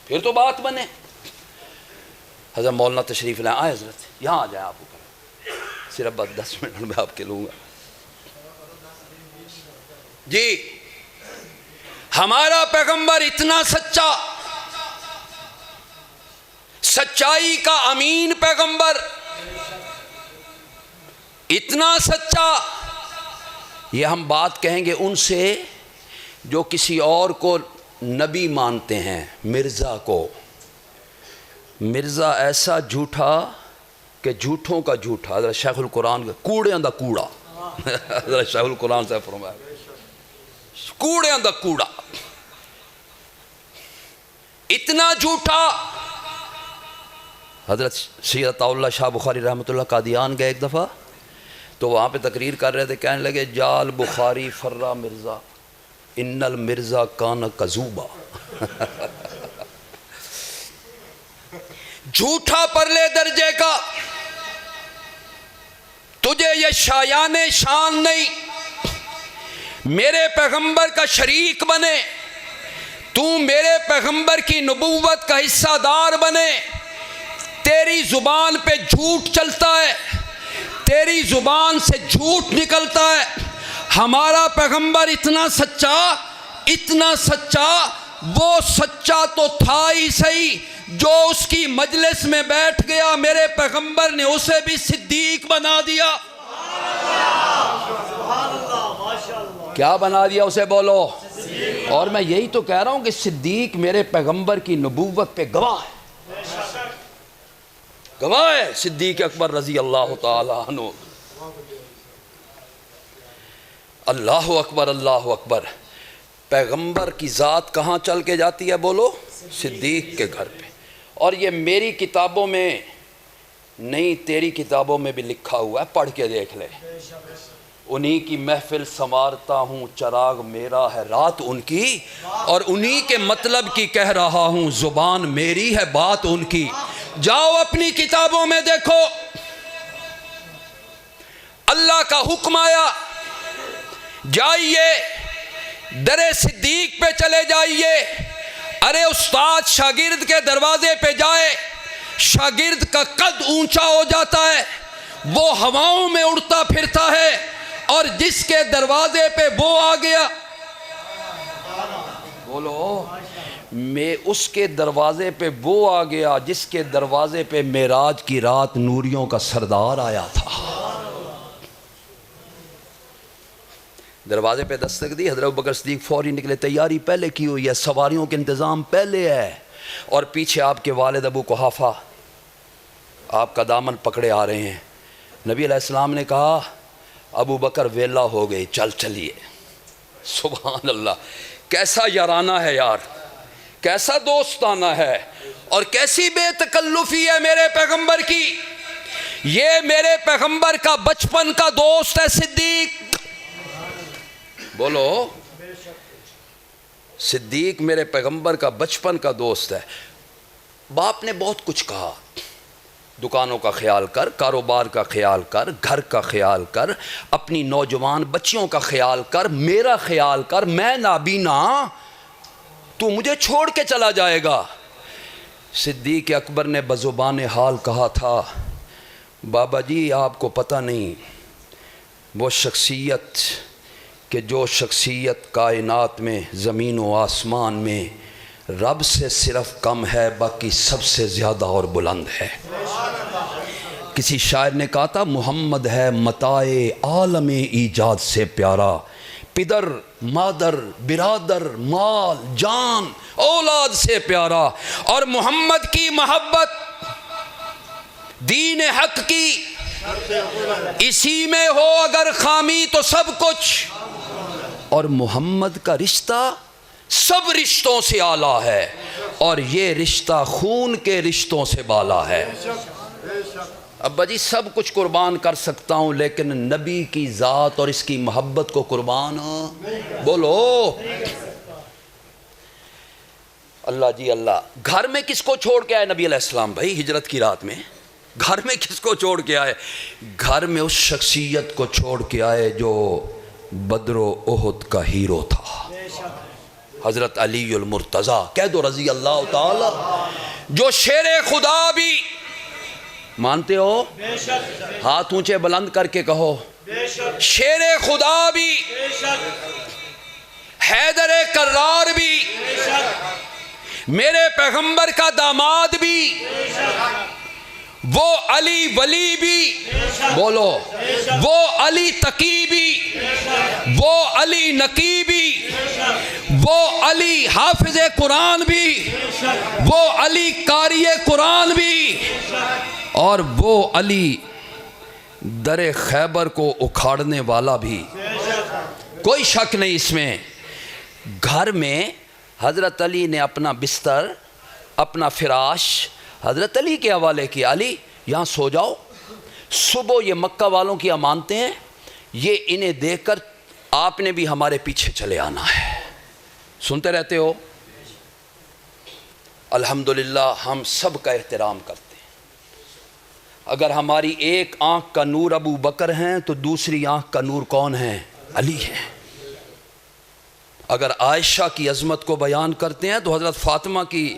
پھر تو بات بنے۔ حضرت مولانا تشریف لائیں، آئے حضرت یہاں آ جائیں، آپ اوپر صرف بس 10 منٹ میں آپ کے لوں گا۔ جی ہمارا پیغمبر اتنا سچا، سچائی کا امین پیغمبر، اتنا سچا، یہ ہم بات کہیں گے ان سے جو کسی اور کو نبی مانتے ہیں۔ مرزا کو، مرزا ایسا جھوٹا کہ جھوٹوں کا جھوٹا، حضرت شیخ القرآن کا کوڑیاں دا کوڑا، حضرت شیخ القرآن سے فرمایا کوڑیاں دا کوڑا، اتنا جھوٹا۔ حضرت سید عطا اللہ شاہ بخاری رحمۃ اللہ قادیان گئے ایک دفعہ، تو وہاں پہ تقریر کر رہے تھے، کہنے لگے جال بخاری فرا مرزا ان المرزا کان کذوبا، جھوٹا پرلے درجے کا، تجھے یہ شایان شان نہیں میرے پیغمبر کا شریک بنے، تو میرے پیغمبر کی نبوت کا حصہ دار بنے، تیری زبان پہ جھوٹ چلتا ہے، تیری زبان سے جھوٹ نکلتا ہے۔ ہمارا پیغمبر اتنا سچا، اتنا سچا، وہ سچا تو تھا ہی صحیح، جو اس کی مجلس میں بیٹھ گیا میرے پیغمبر نے اسے بھی صدیق بنا دیا۔ کیا بنا دیا اسے؟ بولو۔ اور میں یہی تو کہہ رہا ہوں کہ صدیق میرے پیغمبر کی نبوت پہ گواہ ہے، گواہ ہے صدیق اکبر رضی اللہ تعالی عنہ۔ اللہ اکبر، اللہ اکبر۔ پیغمبر کی ذات کہاں چل کے جاتی ہے؟ بولو، صدیق کے گھر پہ۔ اور یہ میری کتابوں میں نہیں، تیری کتابوں میں بھی لکھا ہوا ہے، پڑھ کے دیکھ لے۔ انہی کی محفل سنوارتا ہوں، چراغ میرا ہے رات ان کی، اور انہی کے مطلب کی کہہ رہا ہوں، زبان میری ہے بات ان کی۔ جاؤ اپنی کتابوں میں دیکھو، اللہ کا حکم آیا، جائیے در صدیق پہ چلے جائیے۔ ارے استاد شاگرد کے دروازے پہ جائے، شاگرد کا قد اونچا ہو جاتا ہے، وہ ہواؤں میں اڑتا پھرتا ہے، اور جس کے دروازے پہ وہ آ گیا، بولو، میں اس کے دروازے پہ وہ آ گیا جس کے دروازے پہ معراج کی رات نوریوں کا سردار آیا تھا۔ دروازے پہ دستک دی، حضرت ابوبکر صدیق فوری نکلے، تیاری پہلے کی ہوئی ہے، سواریوں کے انتظام پہلے ہے، اور پیچھے آپ کے والد ابو قحافہ آپ کا دامن پکڑے آ رہے ہیں۔ نبی علیہ السلام نے کہا ابو بکر ویلا ہو گئی، چلیے۔ سبحان اللہ، کیسا یارانہ ہے یار، کیسا دوستانہ ہے، اور کیسی بے تکلفی ہے میرے پیغمبر کی۔ یہ میرے پیغمبر کا بچپن کا دوست ہے صدیق، بولو، صدیق میرے پیغمبر کا بچپن کا دوست ہے۔ باپ نے بہت کچھ کہا، دکانوں کا خیال کر، کاروبار کا خیال کر، گھر کا خیال کر، اپنی نوجوان بچیوں کا خیال کر، میرا خیال کر، میں نابینا، تو مجھے چھوڑ کے چلا جائے گا۔ صدیق اکبر نے بزبان حال کہا تھا، بابا جی آپ کو پتہ نہیں، وہ شخصیت کہ جو شخصیت کائنات میں، زمین و آسمان میں رب سے صرف کم ہے، باقی سب سے زیادہ اور بلند ہے۔ کسی شاعر نے کہا تھا، محمد ہے متاع عالم ایجاد سے پیارا، پدر مادر برادر مال جان اولاد سے پیارا، اور محمد کی محبت دین حق کی اسی میں ہو، اگر خامی تو سب کچھ، اور محمد کا رشتہ سب رشتوں سے اعلیٰ ہے، اور یہ رشتہ خون کے رشتوں سے بالا ہے۔ ابا جی سب کچھ قربان کر سکتا ہوں، لیکن نبی کی ذات اور اس کی محبت کو قربان، بولو۔ اللہ جی اللہ، گھر میں کس کو چھوڑ کے آئے نبی علیہ السلام بھائی ہجرت کی رات میں؟ گھر میں کس کو چھوڑ کے آئے؟ گھر میں اس شخصیت کو چھوڑ کے آئے جو بدر و احد کا ہیرو تھا، حضرت علی المرتضیٰ، کہہ دو رضی اللہ تعالی، جو شیر خدا بھی مانتے ہو؟ ہاتھ اونچے بلند کر کے کہو، شیر خدا بھی حیدر کرار بھی، میرے پیغمبر کا داماد بھی، وہ علی ولی بھی، بولو، وہ علی تقی بھی، وہ علی نقی بھی، وہ علی حافظ قرآن بھی، وہ علی قاری قرآن بھی، اور وہ علی در خیبر کو اکھاڑنے والا بھی۔ کوئی شک نہیں اس میں۔ گھر میں حضرت علی نے اپنا بستر، اپنا فراش حضرت علی کے حوالے کیا، علی یہاں سو جاؤ۔ صبح یہ مکہ والوں کی امانتیں ہیں، یہ انہیں دیکھ کر آپ نے بھی ہمارے پیچھے چلے آنا ہے۔ سنتے رہتے ہو؟ الحمدللہ ہم سب کا احترام کرتے ہیں۔ اگر ہماری ایک آنکھ کا نور ابو بکر ہیں تو دوسری آنکھ کا نور کون ہے؟ علی ہے۔ اگر عائشہ کی عظمت کو بیان کرتے ہیں تو حضرت فاطمہ کی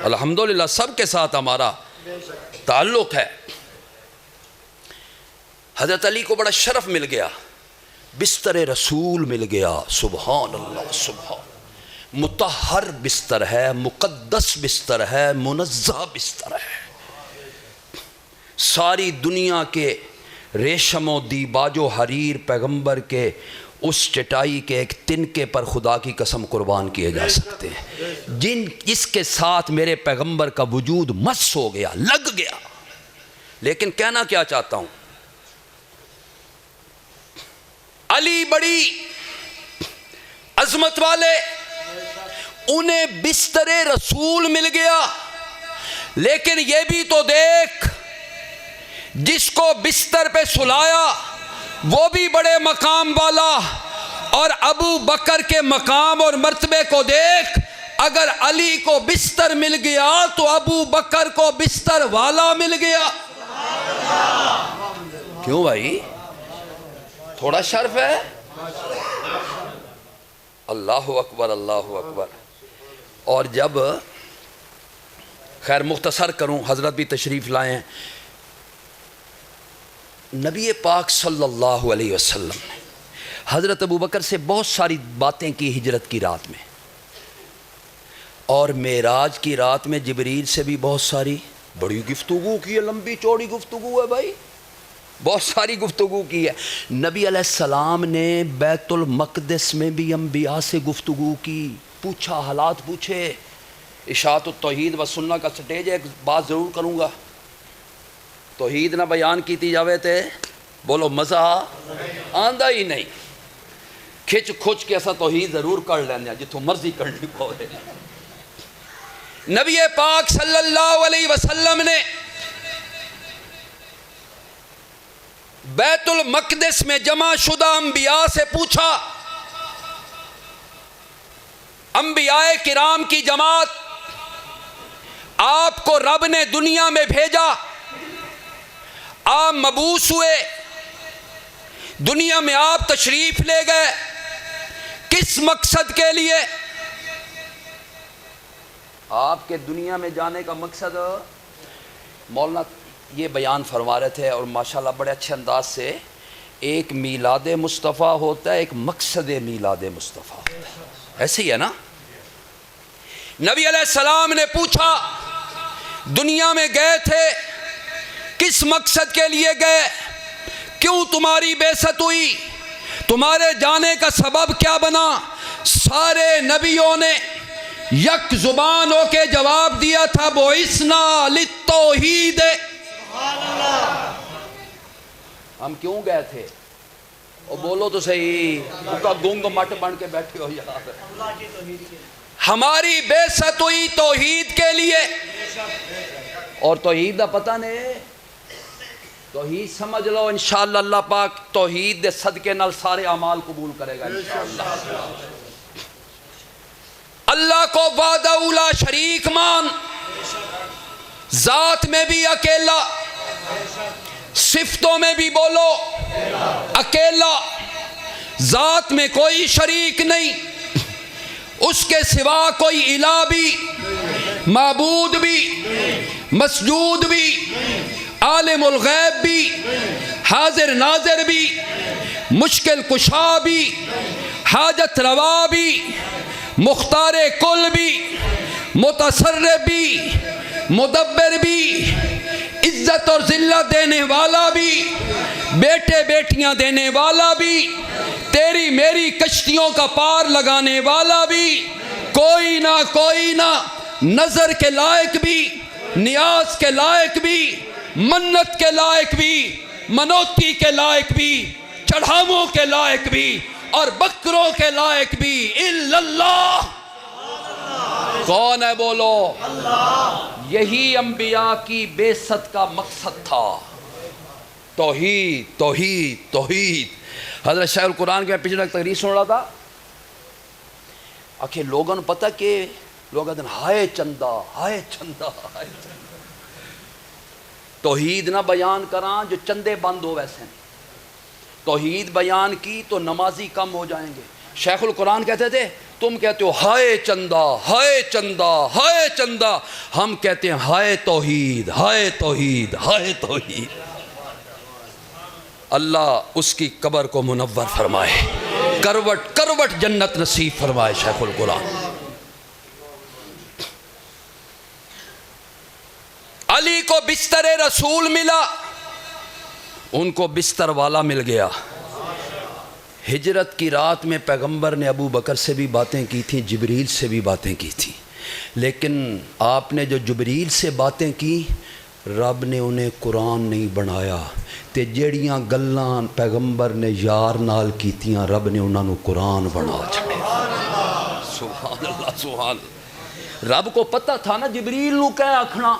الحمدللہ سب کے ساتھ ہمارا تعلق ہے۔ حضرت علی کو بڑا شرف مل گیا، بستر رسول مل گیا۔ سبحان اللہ، سبحان، مطہر بستر ہے، مقدس بستر ہے، منزہ بستر ہے۔ ساری دنیا کے ریشم و دیباج و حریر پیغمبر کے اس چٹائی کے ایک تنکے پر خدا کی قسم قربان کیے جا سکتے ہیں، جن اس کے ساتھ میرے پیغمبر کا وجود مس ہو گیا، لگ گیا۔ لیکن کہنا کیا چاہتا ہوں، علی بڑی عظمت والے، انہیں بستر رسول مل گیا، لیکن یہ بھی تو دیکھ جس کو بستر پہ سلایا وہ بھی بڑے مقام والا، اور ابو بکر کے مقام اور مرتبے کو دیکھ۔ اگر علی کو بستر مل گیا تو ابو بکر کو بستر والا مل گیا۔ کیوں بھائی؟ تھوڑا شرف ہے؟ اللہ اکبر، اللہ اکبر۔ اور جب خیر مختصر کروں، حضرت بھی تشریف لائیں، نبی پاک صلی اللہ علیہ وسلم نے حضرت ابوبکر سے بہت ساری باتیں کی ہجرت کی رات میں، اور معراج کی رات میں جبریل سے بھی بہت ساری بڑی گفتگو کی ہے، لمبی چوڑی گفتگو ہے بھائی، بہت ساری گفتگو کی ہے۔ نبی علیہ السلام نے بیت المقدس میں بھی انبیاء سے گفتگو کی، پوچھا، حالات پوچھے۔ اشاعت التوحید و سنت کا سٹیج ہے، ایک بات ضرور کروں گا، توحید نہ بیان کیتی جاوے تے بولو مزہ آندا ہی نہیں، کھچ کھچ کے ایسا توحید ضرور کر لینا جتوں مرضی کرنی پوے۔ نبی پاک صلی اللہ علیہ وسلم نے بیت المقدس میں جمع شدہ انبیاء سے پوچھا، انبیاء کرام کی جماعت، آپ کو رب نے دنیا میں بھیجا، آپ مبعوث ہوئے، دنیا میں آپ تشریف لے گئے، کس مقصد کے لیے؟ آپ کے دنیا میں جانے کا مقصد مولانا یہ بیان فرما رہے تھے، اور ماشاءاللہ بڑے اچھے انداز سے، ایک میلاد مصطفیٰ ہوتا ہے، ایک مقصد میلاد مصطفیٰ ہوتا ہے، ایسے ہی ہے نا؟ نبی علیہ السلام نے پوچھا، دنیا میں گئے تھے، کس مقصد کے لیے گئے؟ کیوں تمہاری بعثت ہوئی؟ تمہارے جانے کا سبب کیا بنا؟ سارے نبیوں نے یک زبان ہو کے جواب دیا تھا، بعثنا للتوحید۔ ہم کیوں گئے تھے؟ اور بولو تو صحیح، ان کا گنگ مٹ بن کے بیٹھے ہو یار۔ ہماری بعثت ہوئی توحید کے لیے، اور توحید دا پتہ نہیں، توحید سمجھ لو انشاءاللہ اللہ پاک توحید دے صدقے نال سارے اعمال قبول کرے گا انشاءاللہ۔ اللہ کو وحدہ لا شریک مان، ذات میں بھی اکیلا، صفتوں میں بھی بولو اکیلا، ذات میں کوئی شریک نہیں، اس کے سوا کوئی الہ بھی، معبود بھی، مسجود بھی، عالم الغیب بھی، حاضر ناظر بھی، مشکل کشا بھی، حاجت روا بھی، مختار کل بھی، متصرف بھی، مدبر بھی، عزت اور ذلت دینے والا بھی، بیٹے بیٹیاں دینے والا بھی، تیری میری کشتیوں کا پار لگانے والا بھی، کوئی نہ نظر کے لائق بھی، نیاز کے لائق بھی، منت کے لائق بھی، منوتی کے لائق بھی، چڑھاووں کے لائق بھی، اور بکروں کے لائق بھی، الا اللہ۔ کون ہے بولو؟ یہی انبیاء کی بعثت کا مقصد تھا، توحید توحید توحید۔ حضرت شیخ القرآن کے پچھلے تقریر سن رہا تھا، آخر لوگوں نے پتہ کہ لوگ کہتے ہیں ہائے چندہ ہائے چندہ ہائے چندہ۔ توحید نہ بیان کراں جو چندے بند ہو ویسے نہیں، توحید بیان کی تو نمازی کم ہو جائیں گے۔ شیخ القرآن کہتے تھے تم کہتے ہو ہائے چندہ ہائے چندہ ہائے چندہ، ہم کہتے ہیں ہائے توحید ہائے توحید ہائے توحید۔ اللہ اس کی قبر کو منور فرمائے، کروٹ کروٹ جنت نصیب فرمائے شیخ القرآن۔ علی کو بستر رسول ملا، ان کو بستر والا مل گیا۔ ہجرت کی رات میں پیغمبر نے ابو بکر سے بھی باتیں کی تھیں، جبریل سے بھی باتیں کی تھیں، لیکن آپ نے جو جبریل سے باتیں کی رب نے انہیں قرآن نہیں بنایا، تے جیڑیاں گلاں پیغمبر نے یار نال کیتیاں رب نے انہاں نو قرآن بنا چھڑیا۔ سبحان اللہ سبحان اللہ۔ رب کو پتہ تھا نا جبریل نو کہہ آکھنا،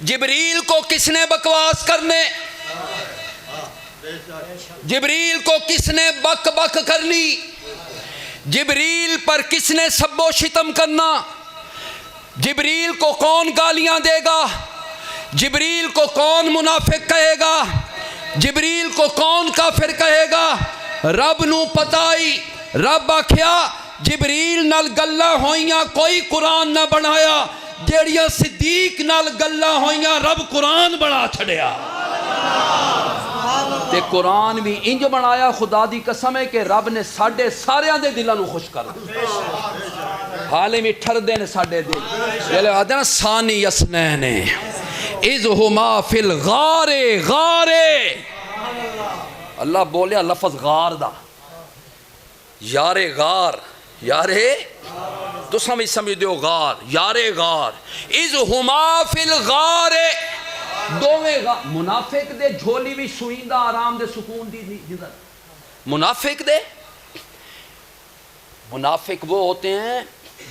جبریل کو کس نے بکواس کرنے، جبریل کو کس نے بک بک کرنی، جبریل پر کس نے سب و شتم کرنا، جبریل کو کون گالیاں دے گا، جبریل کو کون منافق کہے گا، جبریل کو کون کافر کہے گا، رب نو پتائی۔ رب آکھیا جبریل نال گلاں ہوئیاں کوئی قرآن نہ بنایا، جیڑیاں صدیق نال گلاں ہوئیاں رب قرآن بنا چھڑیا۔ تے قرآن بھی انج بنایا، خدا دی قسم ہے کہ رب نے ساڈے ساریاں دے دلاں نو خوش کر دیا۔ حالے میں ٹھر دے نے ساڈے دل، جلے آدھے نا ثانی اسنین اذ ہما فی الغار غار۔ اللہ بولیا لفظ غار دا، یار غار، یار تو سمجھ دیو غار، یار غار، اذ ہما فی الغار، دوویں غار۔ منافق دے جھولی بھی سوئیندہ آرام دے سکون دی جدر، منافق دے، منافق وہ ہوتے ہیں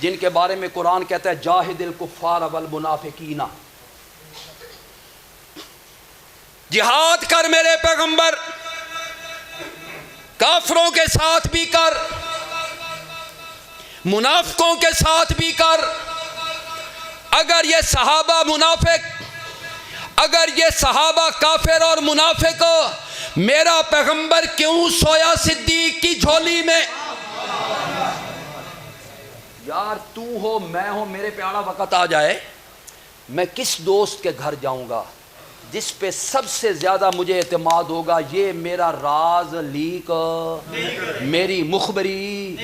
جن کے بارے میں قرآن کہتا ہے جاہد الکفار والمنافقین، جہاد کر میرے پیغمبر، کافروں کے ساتھ بھی کر، منافقوں کے ساتھ بھی کر۔ اگر یہ صحابہ منافق، اگر یہ صحابہ کافر اور منافق، میرا پیغمبر کیوں سویا صدیق کی جھولی میں؟ یار تو ہو میں ہو، میرے پہ آڑا وقت آ جائے، میں کس دوست کے گھر جاؤں گا جس پہ سب سے زیادہ مجھے اعتماد ہوگا، یہ میرا راز لیک میری مخبری۔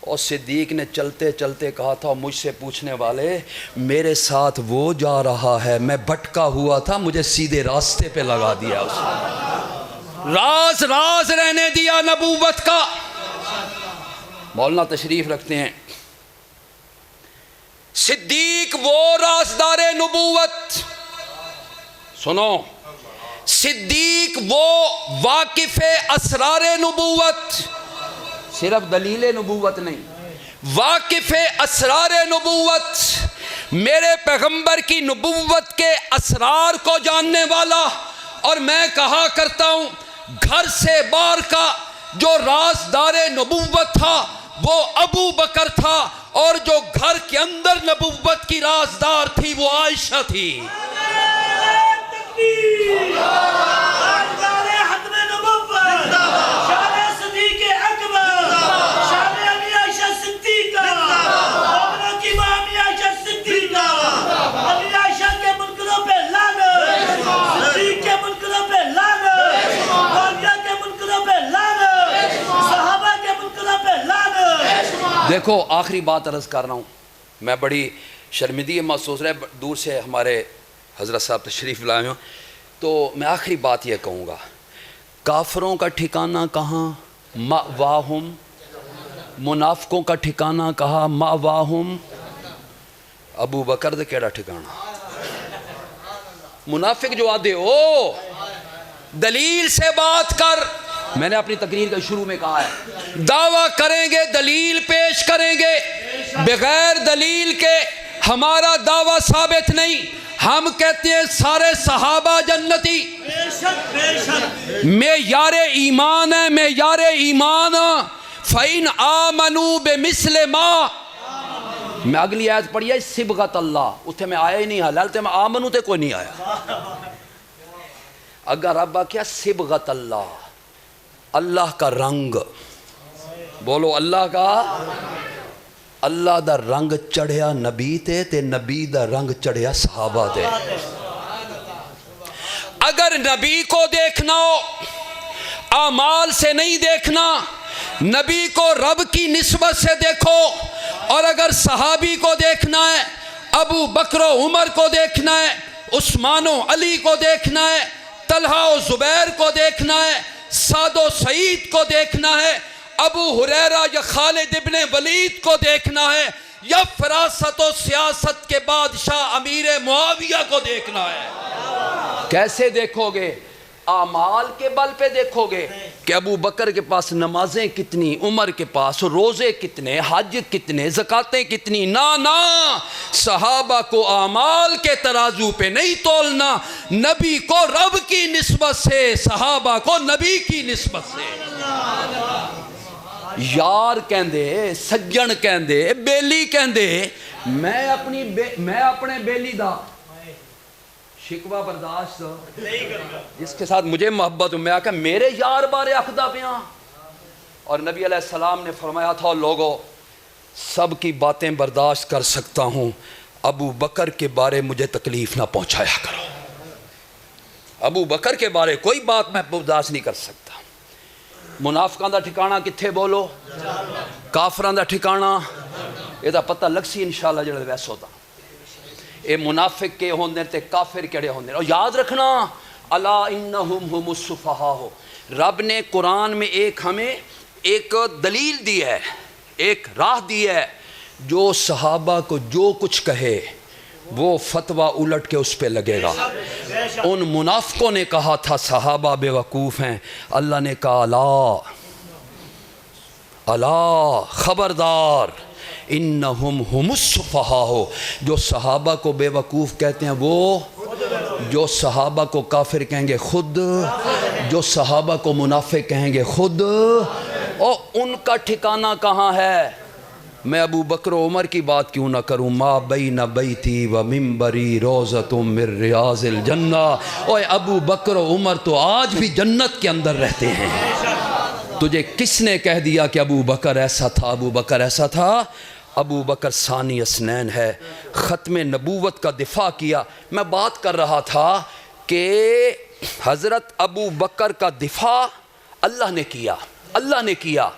اور صدیق نے چلتے چلتے کہا تھا مجھ سے پوچھنے والے میرے ساتھ وہ جا رہا ہے، میں بھٹکا ہوا تھا، مجھے سیدھے راستے پہ لگا دیا اس نے۔ راز راز رہنے دیا نبوت کا۔ مولانا تشریف رکھتے ہیں، صدیق وہ رازدار نبوت، سنو، صدیق وہ واقف اسرار نبوت، صرف دلیل نبوت نہیں، واقف اسرار نبوت، میرے پیغمبر کی نبوت کے اسرار کو جاننے والا۔ اور میں کہا کرتا ہوں گھر سے باہر کا جو رازدار نبوت تھا وہ ابو بکر تھا، اور جو گھر کے اندر نبوت کی رازدار تھی وہ عائشہ تھی۔ کے منکروں پہ لعنت، دیکھو آخری بات عرض کر رہا ہوں، میں بڑی شرمندگی محسوس رہا ہے، دور سے ہمارے حضرت صاحب تشریف لائے ہوں، تو میں آخری بات یہ کہوں گا، کافروں کا ٹھکانہ کہاں؟ مأواہم، منافقوں کا ٹھکانہ کہاں؟ مأواہم، ابو بکر دے کیڑا ٹھکانہ؟ منافق جو آدھے او دلیل سے بات کر، میں نے اپنی تقریر کے شروع میں کہا ہے دعویٰ کریں گے، دلیل پیش کریں گے، بغیر دلیل کے ہمارا دعویٰ ثابت نہیں۔ ہم کہتے ہیں سارے صحابہ جنتی، معیار ایمان ہے، معیار ایمان فَإِنْ آمَنُوا بِمِثْلِ مَا، میں اگلی آیت پڑھی ہے صبغت اللہ، اتھے میں آیا ہی نہیں، حلالتے میں آمنو تے کوئی نہیں آیا۔ اگر رب کیا صبغت اللہ، اللہ کا رنگ، بولو اللہ کا، اللہ دا رنگ چڑھیا نبی تے نبی دا رنگ چڑھیا صحابہ تے۔ اگر نبی کو دیکھنا ہو اعمال سے نہیں دیکھنا، نبی کو رب کی نسبت سے دیکھو، اور اگر صحابی کو دیکھنا ہے، ابو بکر و عمر کو دیکھنا ہے، عثمان و علی کو دیکھنا ہے، طلحہ و زبیر کو دیکھنا ہے، سعد و سعید کو دیکھنا ہے، ابو ہریرہ یا خالد ابن ولید کو دیکھنا ہے، یا فراست و سیاست کے بادشاہ امیر معاویہ کو دیکھنا ہے۔ کیسے دیکھو گے؟ اعمال کے بل پہ دیکھو گے کہ ابو بکر کے پاس نمازیں کتنی، عمر کے پاس روزے کتنے، حج کتنے، زکاتیں کتنی، نہ صحابہ کو اعمال کے ترازو پہ نہیں تولنا، نبی کو رب کی نسبت سے، صحابہ کو نبی کی نسبت سے۔ یار کہندے، سجن کہندے، بیلی کہندے، میں اپنے بیلی دا شکوہ برداشت جس کے ساتھ مجھے محبت ہوں، میں آکھا میرے یار بارے اخدہ پیاں، اور نبی علیہ السلام نے فرمایا تھا لوگوں سب کی باتیں برداشت کر سکتا ہوں، ابو بکر کے بارے مجھے تکلیف نہ پہنچایا کرو۔ ابو بکر کے بارے کوئی بات میں برداشت نہیں کر سکتا۔ منافقاں دا ٹھکانہ کتھے بولو؟ کافراں دا ٹھکانہ یہ دا پتہ لگ سی انشاءاللہ جڑے ویس ہوتا۔ اے منافق کے ہوندے تے کافر کیڑے ہوندے، اور یاد رکھنا الا انہم ہم السفہاء، رب نے قرآن میں ہمیں ایک دلیل دی ہے، ایک راہ دی ہے، جو صحابہ کو جو کچھ کہے وہ فتویٰ الٹ کے اس پہ لگے گا۔ ان منافقوں نے کہا تھا صحابہ بے وقوف ہیں، اللہ نے کہا الا خبردار انہم ہم السفہاء، جو صحابہ کو بے وقوف کہتے ہیں وہ، جو صحابہ کو کافر کہیں گے خود، جو صحابہ کو منافق کہیں گے خود، اور ان کا ٹھکانہ کہاں ہے؟ میں ابو بکر و عمر کی بات کیوں نہ کروں؟ ما بین بیتی و منبری روضۃ من ریاض الجنہ، اوے ابو بکر و عمر تو آج بھی جنت کے اندر رہتے ہیں۔ تجھے کس نے کہہ دیا کہ ابو بکر ایسا تھا، ابو بکر ایسا تھا؟ ابو بکر ثانی اسنین ہے، ختم نبوت کا دفاع کیا۔ میں بات کر رہا تھا کہ حضرت ابو بکر کا دفاع اللہ نے کیا، اللہ نے کیا،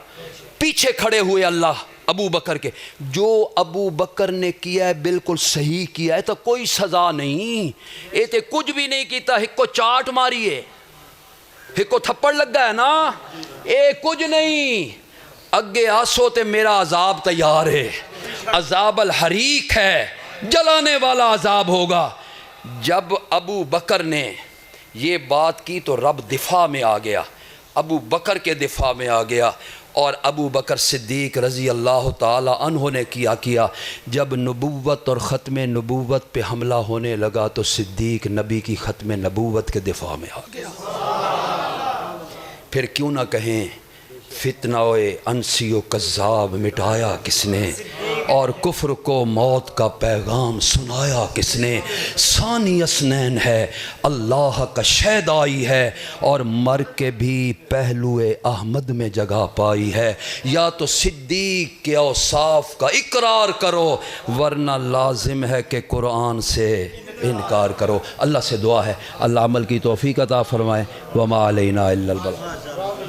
پیچھے کھڑے ہوئے اللہ ابو بکر کے، جو ابو بکر نے کیا ہے بالکل صحیح کیا ہے، تو کوئی سزا نہیں، اے تے کچھ بھی نہیں کیتا، ایک کو چاٹ ماری ہے، ایک کو تھپڑ لگ گیا ہے نا، اے کچھ نہیں، اگے آسو تے میرا عذاب تیار ہے، عذاب الحریق ہے، جلانے والا عذاب ہوگا۔ جب ابو بکر نے یہ بات کی تو رب دفاع میں آ گیا، ابو بکر کے دفاع میں آ گیا، اور ابو بکر صدیق رضی اللہ تعالی عنہ نے کیا جب نبوت اور ختم نبوت پہ حملہ ہونے لگا تو صدیق نبی کی ختم نبوت کے دفاع میں آ گیا۔ پھر کیوں نہ کہیں فتنہ انسی و کذاب مٹایا کس نے، اور کفر کو موت کا پیغام سنایا کس نے؟ ثانی اسنین ہے، اللہ کا شہد آئی ہے، اور مر کے بھی پہلو احمد میں جگہ پائی ہے۔ یا تو صدیق کے اوصاف کا اقرار کرو، ورنہ لازم ہے کہ قرآن سے انکار کرو۔ اللہ سے دعا ہے اللہ عمل کی توفیق عطا فرمائے۔ وما علینا الا البلاغ۔